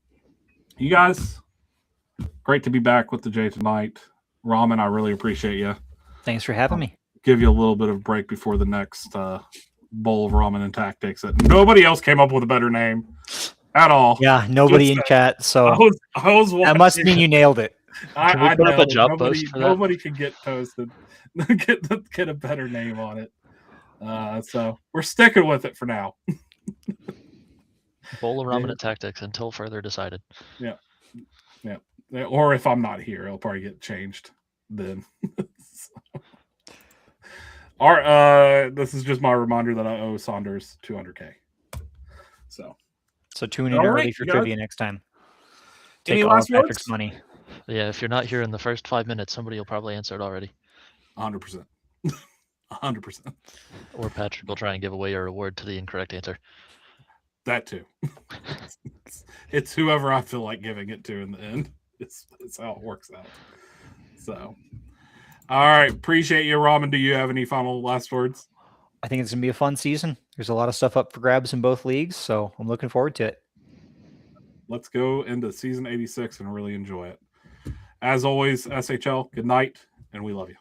Speaker 1: you guys, great to be back with the J Tonight. Ramen, I really appreciate you.
Speaker 3: Thanks for having me.
Speaker 1: Give you a little bit of break before the next bowl of ramen and tactics. That nobody else came up with a better name at all.
Speaker 3: Yeah, nobody in chat. So
Speaker 1: I was
Speaker 3: that must mean you nailed it.
Speaker 2: Can we put up a job post for that?
Speaker 1: Nobody could get toasted. get a better name on it. So we're sticking with it for now.
Speaker 2: Bowl of ramen and tactics until further decided.
Speaker 1: Yeah. Or if I'm not here, it'll probably get changed then. This is just my reminder that I owe Saunders $200K. So
Speaker 3: tune in early for trivia next time. Take all of Patrick's money.
Speaker 2: Yeah, if you're not here in the first 5 minutes, somebody will probably answer it already.
Speaker 1: 100%. 100%.
Speaker 2: Or Patrick will try and give away a reward to the incorrect answer.
Speaker 1: That too. It's whoever I feel like giving it to in the end. It's how it works out. So, all right. Appreciate you, Ramen. Do you have any final last words?
Speaker 3: I think it's going to be a fun season. There's a lot of stuff up for grabs in both leagues, so I'm looking forward to it.
Speaker 1: Let's go into season 86 and really enjoy it. As always, SHL, good night, and we love you.